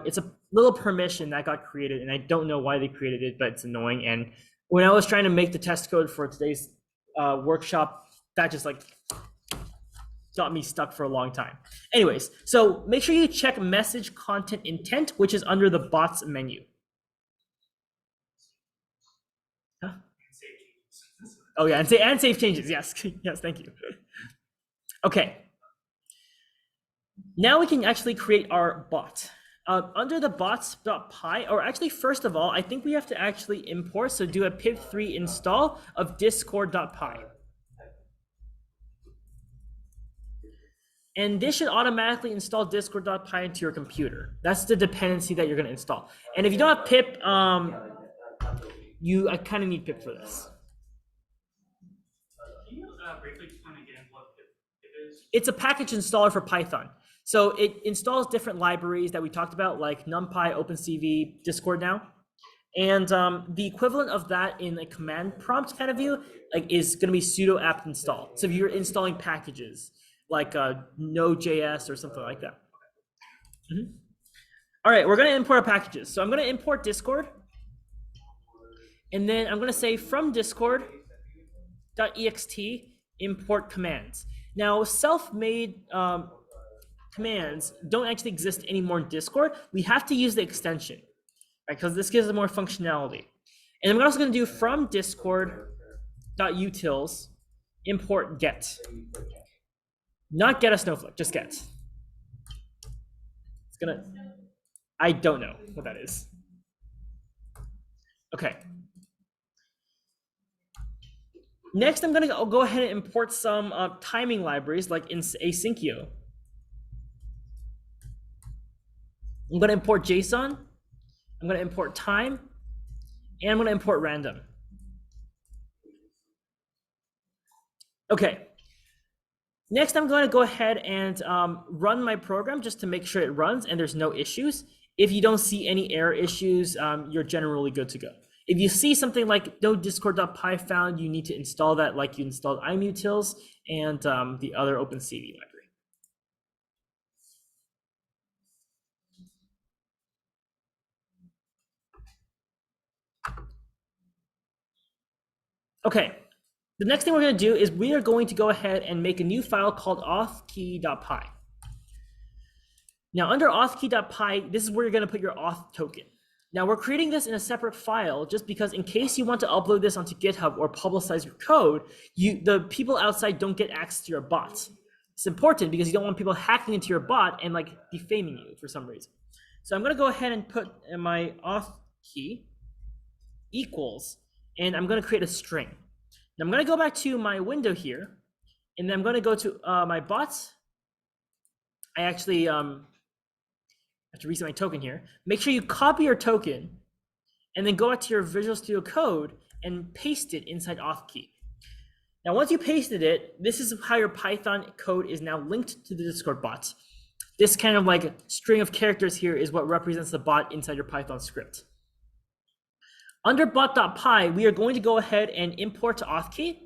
It's a little permission that got created, and I don't know why they created it, but it's annoying. And when I was trying to make the test code for today's workshop, that just like got me stuck for a long time. Anyways, so make sure you check message content intent, which is under the bots menu. Huh? Oh yeah, and save changes. Yes, yes, thank you. Okay. Now we can actually create our bot. Under the bots.py, or actually first of all, I think we have to actually import, so do a pip3 install of discord.py. And this should automatically install discord.py into your computer. That's the dependency that you're gonna install. And if you don't have pip, I kind of need pip for this. Can you briefly explain again what pip is? It's a package installer for Python. So it installs different libraries that we talked about, like NumPy, OpenCV, Discord now. And the equivalent of that in a command prompt kind of view, like, is going to be sudo apt install. So if you're installing packages like Node.js or something like that. Mm-hmm. All right, we're going to import our packages. So I'm going to import Discord. And then I'm going to say from discord.ext import commands. Now, self-made commands don't actually exist anymore in Discord. We have to use the extension, right? Because this gives it more functionality. And I'm also going to do from discord.utils import get. Not get a snowflake, just get. It's gonna, I don't know what that is. Okay. Next, I'm gonna go ahead and import some timing libraries like in Asyncio. I'm going to import JSON, I'm going to import time, and I'm going to import random. Okay. Next, I'm going to go ahead and run my program just to make sure it runs and there's no issues. If you don't see any error issues, you're generally good to go. If you see something like no discord.py found, you need to install that like you installed imutils and the other OpenCV library. Okay, the next thing we're going to do is we are going to go ahead and make a new file called authkey.py. Now under authkey.py, this is where you're going to put your auth token. Now we're creating this in a separate file just because in case you want to upload this onto GitHub or publicize your code, the people outside don't get access to your bot. It's important because you don't want people hacking into your bot and like defaming you for some reason. So I'm going to go ahead and put my auth key equals, and I'm going to create a string. Now I'm going to go back to my window here, and then I'm going to go to my bots. I actually have to reset my token here. Make sure you copy your token, and then go back to your Visual Studio Code and paste it inside authkey. Now once you pasted it, this is how your Python code is now linked to the Discord bot. This kind of like string of characters here is what represents the bot inside your Python script. Under bot.py, we are going to go ahead and import to authkey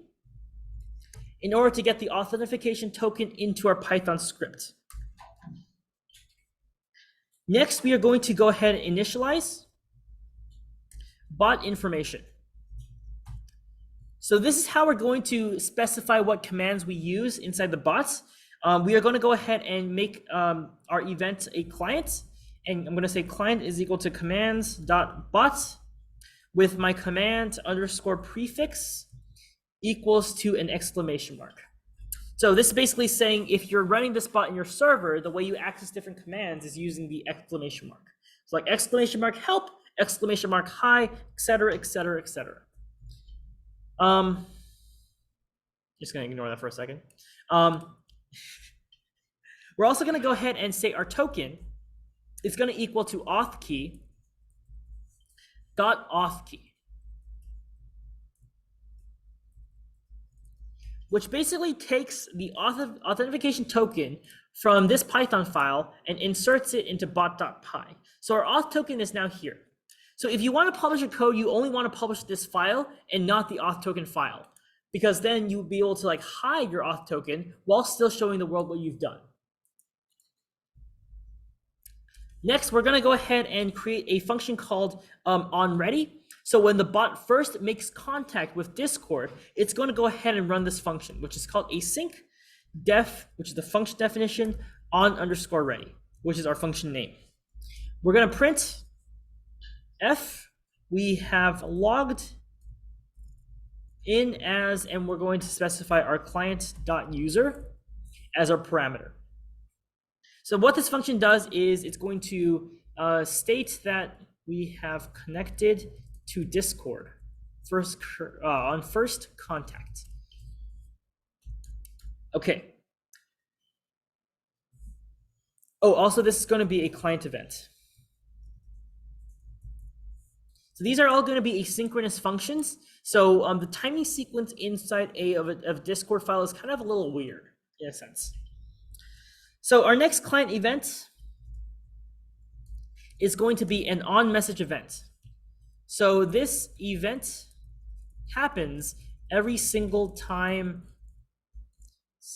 in order to get the authentication token into our Python script. Next, we are going to go ahead and initialize bot information. So this is how we're going to specify what commands we use inside the bots. We are going to go ahead and make our event a client, and I'm going to say client is equal to commands.bot with my command underscore prefix equals to an exclamation mark. So this is basically saying if you're running this bot in your server, the way you access different commands is using the exclamation mark. So like exclamation mark help, exclamation mark hi, etc., etc., etc. Just gonna ignore that for a second. We're also gonna go ahead and say our token is going to equal to auth key dot auth key, which basically takes the authentication token from this Python file and inserts it into bot.py. So our auth token is now here. So if you want to publish a code, you only want to publish this file and not the auth token file, because then you'll be able to like hide your auth token while still showing the world what you've done. Next, we're going to go ahead and create a function called onReady. So when the bot first makes contact with Discord, it's going to go ahead and run this function, which is called async def, which is the function definition, on_ready, which is our function name. We're going to print f, we have logged in as, and we're going to specify our client.user as our parameter. So what this function does is it's going to state that we have connected to Discord on first contact. Okay. Oh, also this is going to be a client event. So these are all going to be asynchronous functions. So the timing sequence inside of a Discord file is kind of a little weird in a sense. So our next client event is going to be an onMessage event. So this event happens every single time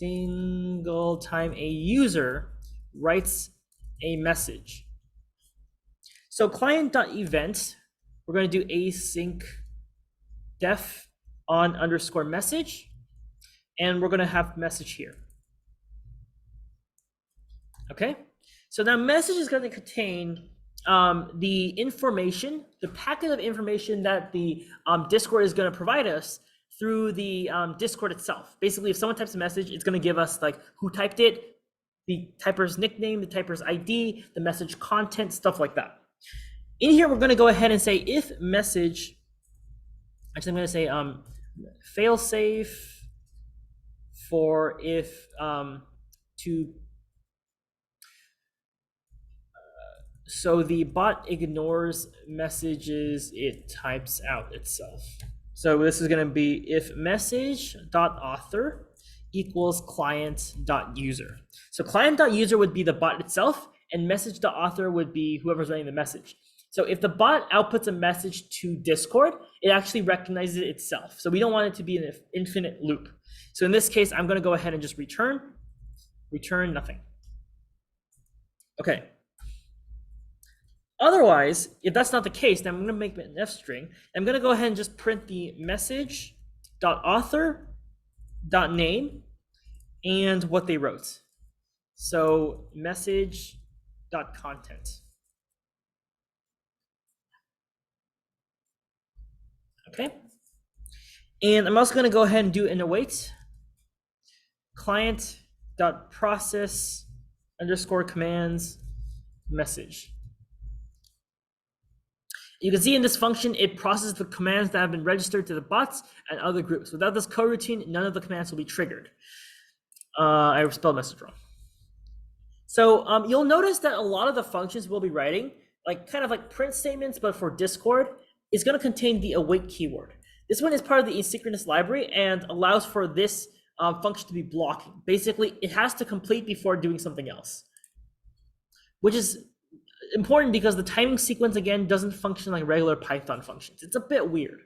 a user writes a message. So client.event, we're going to do async def on_message, and we're going to have message here. Okay, so now message is going to contain the information, the packet of information that the Discord is going to provide us through the Discord itself. Basically, if someone types a message, it's going to give us like who typed it, the typer's nickname, the typer's ID, the message content, stuff like that. In here, we're going to go ahead and say if message, actually I'm going to say failsafe for if so the bot ignores messages it types out itself. So this is going to be if message.author equals client.user. So client.user would be the bot itself, and message.author would be whoever's writing the message. So if the bot outputs a message to Discord, it actually recognizes it itself. So we don't want it to be an infinite loop. So in this case, I'm going to go ahead and just return nothing. Okay. Otherwise, if that's not the case, then I'm going to make an F string. I'm going to go ahead and just print the message.author.name and what they wrote. So message.content. Okay. And I'm also going to go ahead and do an await client.process_commands message. You can see in this function, it processes the commands that have been registered to the bots and other groups. Without this coroutine, none of the commands will be triggered. I spelled message wrong. So you'll notice that a lot of the functions we'll be writing, like kind of like print statements, but for Discord, is going to contain the await keyword. This one is part of the asynchronous library and allows for this function to be blocking. Basically, it has to complete before doing something else, which is important because the timing sequence, again, doesn't function like regular Python functions. It's a bit weird.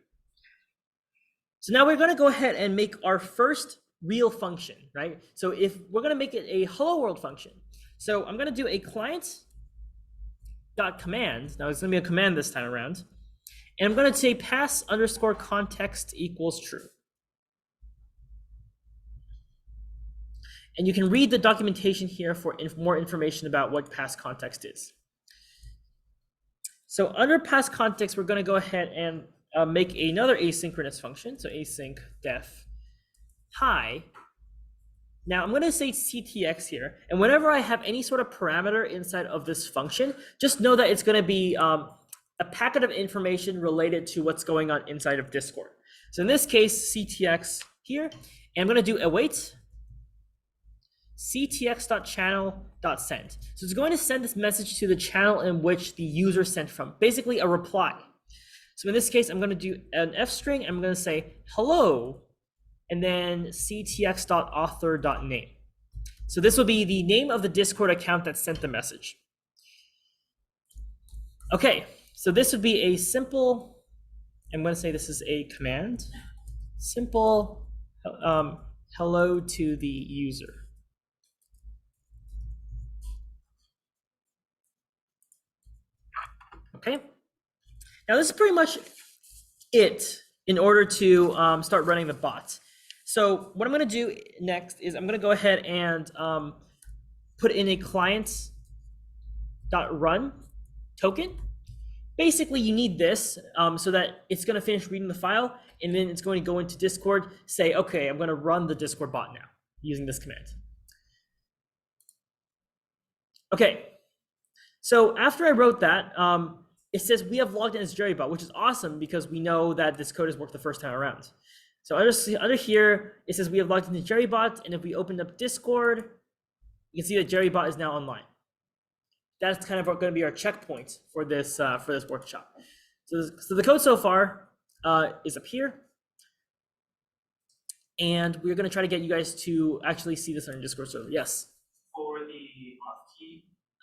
So now we're going to go ahead and make our first real function, right? So if we're going to make it a hello world function, so I'm going to do a client.command. Now it's going to be a command this time around. And I'm going to say pass_context equals true. And you can read the documentation here for more information about what pass context is. So under pass context, we're going to go ahead and make another asynchronous function. So async def hi. Now I'm going to say ctx here. And whenever I have any sort of parameter inside of this function, just know that it's going to be a packet of information related to what's going on inside of Discord. So in this case, ctx here, and I'm going to do await ctx.channel.send. So it's going to send this message to the channel in which the user sent from, basically a reply. So in this case, I'm going to do an F string. I'm going to say hello, and then ctx.author.name. So this will be the name of the Discord account that sent the message. Okay, so this would be a simple, I'm going to say this is a command, simple hello to the user. Okay, now this is pretty much it in order to start running the bot. So what I'm going to do next is I'm going to go ahead and put in a client.run token. Basically, you need this so that it's going to finish reading the file, and then it's going to go into Discord, say, okay, I'm going to run the Discord bot now using this command. Okay, so after I wrote that, it says we have logged in as JerryBot, which is awesome because we know that this code has worked the first time around. So under here, it says we have logged into JerryBot, and if we open up Discord, you can see that JerryBot is now online. That's kind of going to be our checkpoint for this workshop. So the code so far is up here, and we're going to try to get you guys to actually see this on your Discord server. Yes. For the key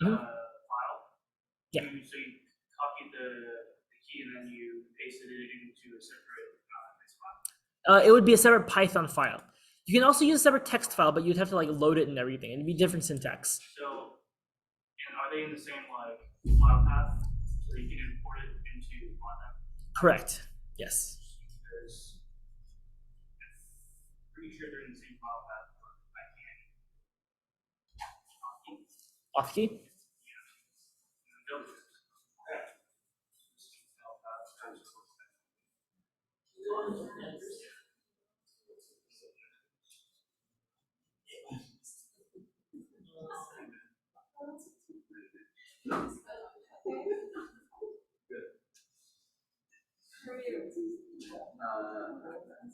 Mhm. file, Yeah. so you copy the key and then you pasted it into a separate text file? It would be a separate Python file. You can also use a separate text file, but you'd have to like load it and everything. It'd be different syntax. So, and are they in the same like file path so that you can import it into Python? Correct. Yes. Because I'm pretty sure they're in the same file path, but I can't. Off key.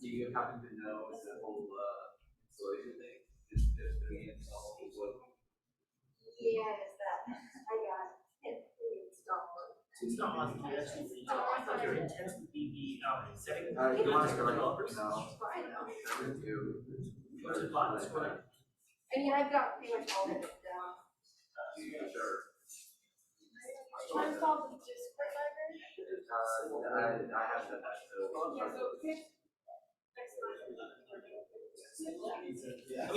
Do you happen to know the whole installation thing? Just doing install what? Yeah, it's that. I got it. It's not on the your intent would be the setting. You want us to like, no, Fine, though. What's it bought? It's what? I mean, I've got pretty much all of it down. sure. I installed the Discord library. I have done that, so. Yeah, so pick next Let me check that.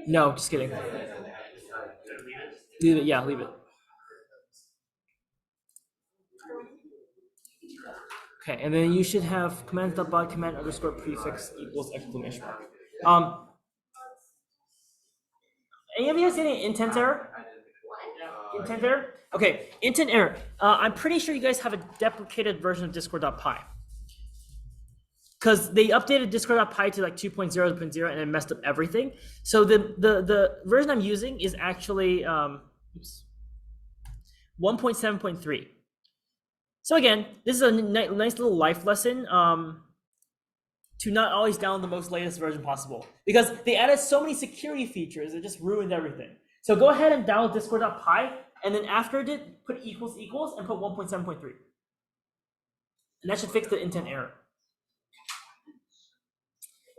No, just kidding. Leave it. Yeah, leave it. Okay, and then you should have command.bot command underscore prefix equals exclamation mark. Any of you guys see any intent error? Intent error? Okay, intent error. I'm pretty sure you guys have a deprecated version of discord.py. Because they updated discord.py to like 2.0.0 and it messed up everything. So the version I'm using is actually 1.7.3. So again, this is a nice little life lesson to not always download the most latest version possible. Because they added so many security features, it just ruined everything. So go ahead and download discord.py, and then after it, put equals equals and put 1.7.3. And that should fix the intent error.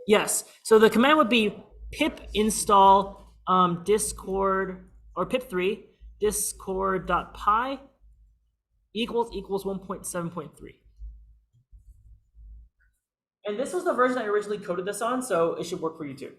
Yes, so the command would be pip install discord, or pip3 discord.py equals 1.7.3. And this was the version I originally coded this on, so it should work for you too.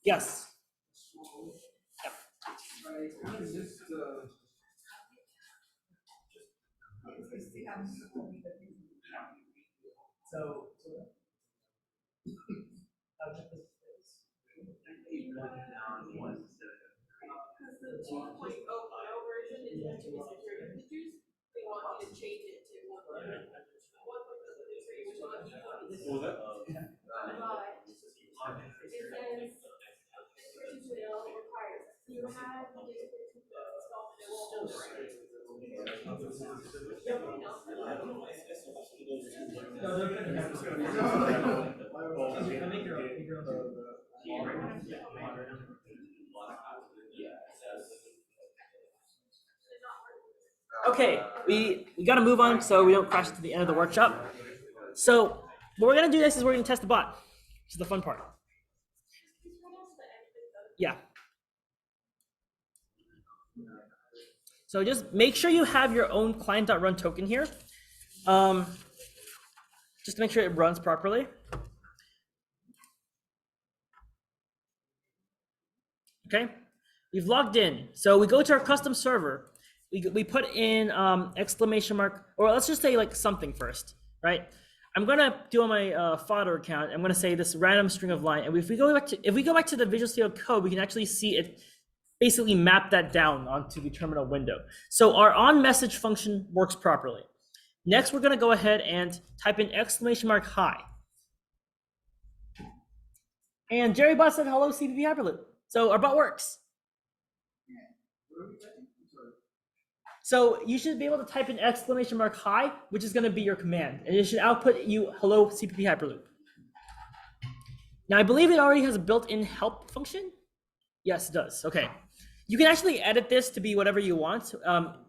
Yes. Because the 2.0 version is meant to be security features, they want you to change it to 1.0. 1.0.3, which will let you What was that? But it says version 2.0 requires you have the installed and it will override. Okay, we got to move on so we don't crash to the end of the workshop. So what we're gonna do next is we're gonna test the bot, which is the fun part. Yeah. So just make sure you have your own client.run token here, just to make sure it runs properly. Okay, we've logged in. So we go to our custom server. We put in exclamation mark, or let's just say like something first, right? I'm gonna do on my fodder account. I'm gonna say this random string of line, and if we go back to the Visual Studio Code, we can actually see it basically map that down onto the terminal window. So our on message function works properly. Next, we're gonna go ahead and type in exclamation mark hi. And Jerry Bot said hello CPP Hyperloop. So our bot works. So you should be able to type in exclamation mark hi, which is going to be your command, and it should output you hello CPP Hyperloop. Now I believe it already has a built-in help function. Yes, it does. Okay. You can actually edit this to be whatever you want.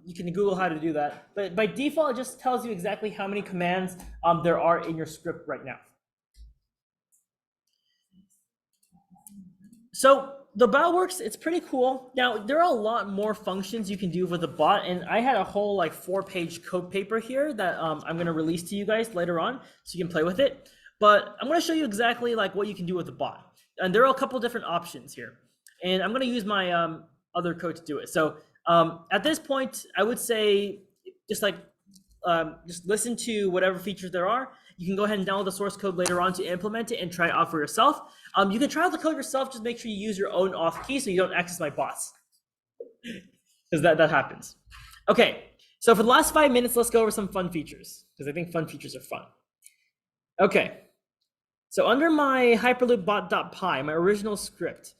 You can Google how to do that, but by default, it just tells you exactly how many commands there are in your script right now. So the bot works, it's pretty cool. Now, there are a lot more functions you can do with the bot, and I had a whole like 4-page code paper here that I'm gonna release to you guys later on, so you can play with it. But I'm gonna show you exactly like what you can do with the bot. And there are a couple different options here. And I'm gonna use my other code to do it. So at this point, I would say just listen to whatever features there are. You can go ahead and download the source code later on to implement it and try it out for yourself. You can try out the code yourself, just make sure you use your own auth key so you don't access my bots. Because that happens. Okay, so for the last 5 minutes, let's go over some fun features, because I think fun features are fun. Okay, so under my Hyperloop bot.py, my original script,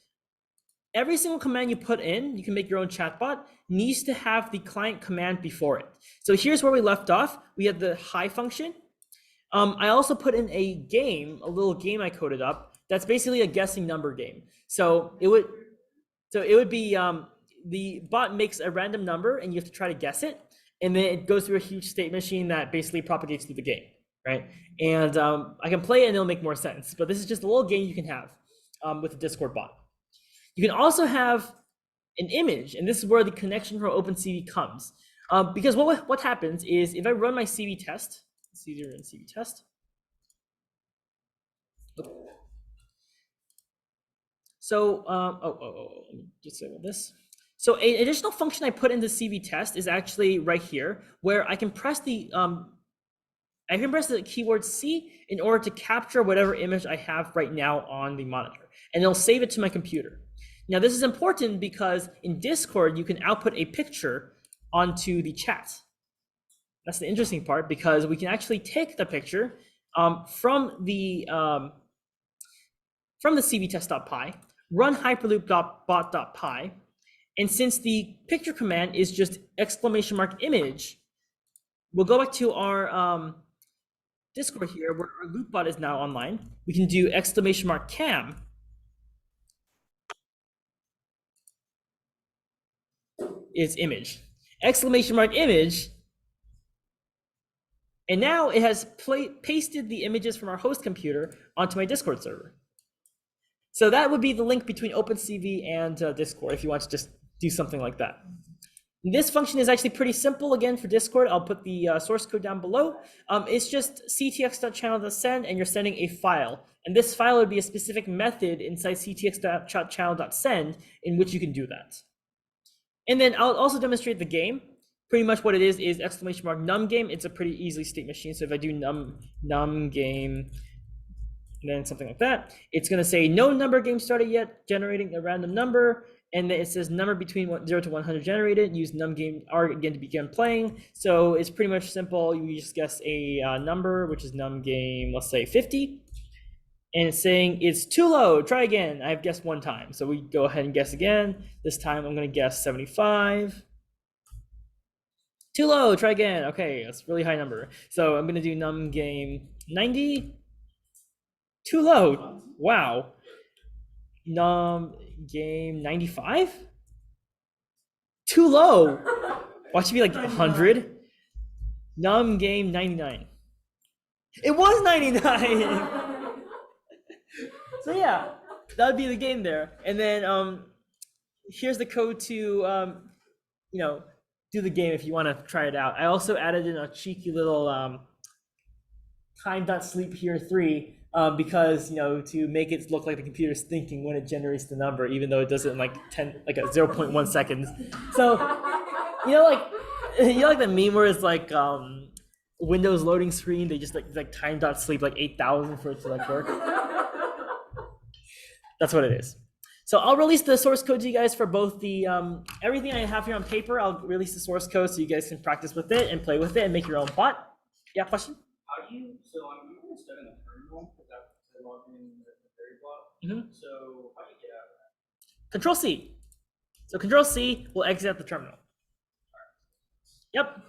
every single command you put in, you can make your own chatbot, needs to have the client command before it. So here's where we left off. We had the hi function. I also put in a little game I coded up. That's basically a guessing number game. So it would be the bot makes a random number and you have to try to guess it, and then it goes through a huge state machine that basically propagates through the game, right? And I can play it and it'll make more sense. But this is just a little game you can have with the Discord bot. You can also have an image, and this is where the connection from OpenCV comes. Because what happens is if I run my CV test, it's easier than CV test. So, let me just say about this. So an additional function I put in the CV test is actually right here, where I can press the keyword C in order to capture whatever image I have right now on the monitor, and it'll save it to my computer. Now, this is important because in Discord, you can output a picture onto the chat. That's the interesting part, because we can actually take the picture from the cvtest.py, run hyperloop.bot.py, and since the picture command is just exclamation mark image, we'll go back to our Discord here where our loopbot is now online. We can do exclamation mark cam. Is image, exclamation mark image, and now it has pasted the images from our host computer onto my Discord server. So that would be the link between OpenCV and Discord if you want to just do something like that. This function is actually pretty simple. Again, for Discord, I'll put the source code down below. It's just ctx.channel.send, and you're sending a file. And this file would be a specific method inside ctx.channel.send in which you can do that. And then I'll also demonstrate the game. pretty much what it is exclamation mark num game. It's a pretty easily state machine. So if I do num game, and then something like that, it's going to say no number game started yet, generating a random number. And then it says number between 0 to 100 generated. Use num game R again to begin playing. So it's pretty much simple. You just guess a number, which is num game, let's say 50. And it's saying it's too low. Try again. I've guessed one time. So we go ahead and guess again. This time I'm going to guess 75. Too low. Try again. Okay, that's a really high number. So I'm going to do num game 90. Too low. Wow. Num game 95. Too low. Why should it be like 100? Num game 99. It was 99. So yeah, that would be the game there. And then here's the code to you know, do the game if you want to try it out. I also added in a cheeky little time.sleep here 3. Because, you know, to make it look like the computer's thinking when it generates the number, even though it does it in like 0.1 seconds. So, you know, like the meme where it's like Windows loading screen, they just like time.sleep like 8,000 for it to like work. That's what it is. So I'll release the source code to you guys for both the everything I have here on paper. I'll release the source code so you guys can practice with it and play with it and make your own bot. Yeah, question? How do you, so I'm going to start in the terminal, because I logged in the very block. Mm-hmm. So how do you get out of that? Control C. So Control C will exit out the terminal. Yep.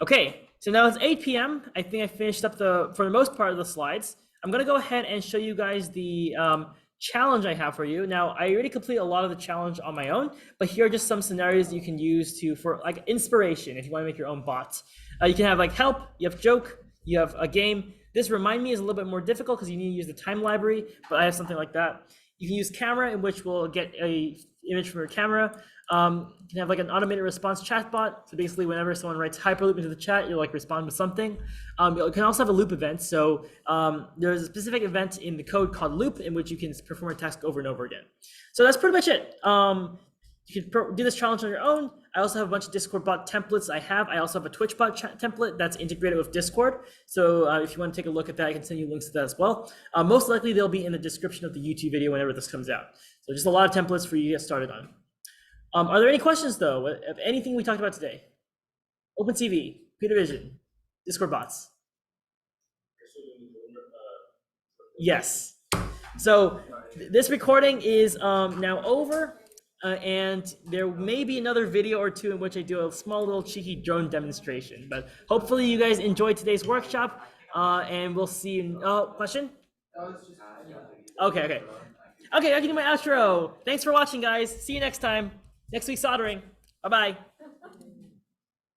Okay, so now it's 8 p.m. I think I finished up for the most part of the slides. I'm gonna go ahead and show you guys the challenge I have for you. Now, I already completed a lot of the challenge on my own, but here are just some scenarios you can use for like inspiration if you wanna make your own bots. You can have like help, you have joke, you have a game. This remind me is a little bit more difficult because you need to use the time library, but I have something like that. You can use camera, in which we'll get a image from your camera. You can have like an automated response chatbot. So basically whenever someone writes Hyperloop into the chat, you'll like respond with something. You can also have a loop event. So there's a specific event in the code called loop in which you can perform a task over and over again. So that's pretty much it. You can do this challenge on your own. I also have a bunch of Discord bot templates I also have a Twitch bot template that's integrated with Discord. So if you want to take a look at that, I can send you links to that as well. Most likely they'll be in the description of the YouTube video whenever this comes out. So just a lot of templates for you to get started on. Are there any questions though, of anything we talked about today? OpenCV, computer vision, Discord bots. Yes. So this recording is now over. And there may be another video or two in which I do a small little cheeky drone demonstration, but hopefully you guys enjoyed today's workshop, and we'll see you. Oh, question? Okay, I can do my outro. Thanks for watching, guys. See you next time. Next week soldering. Bye-bye.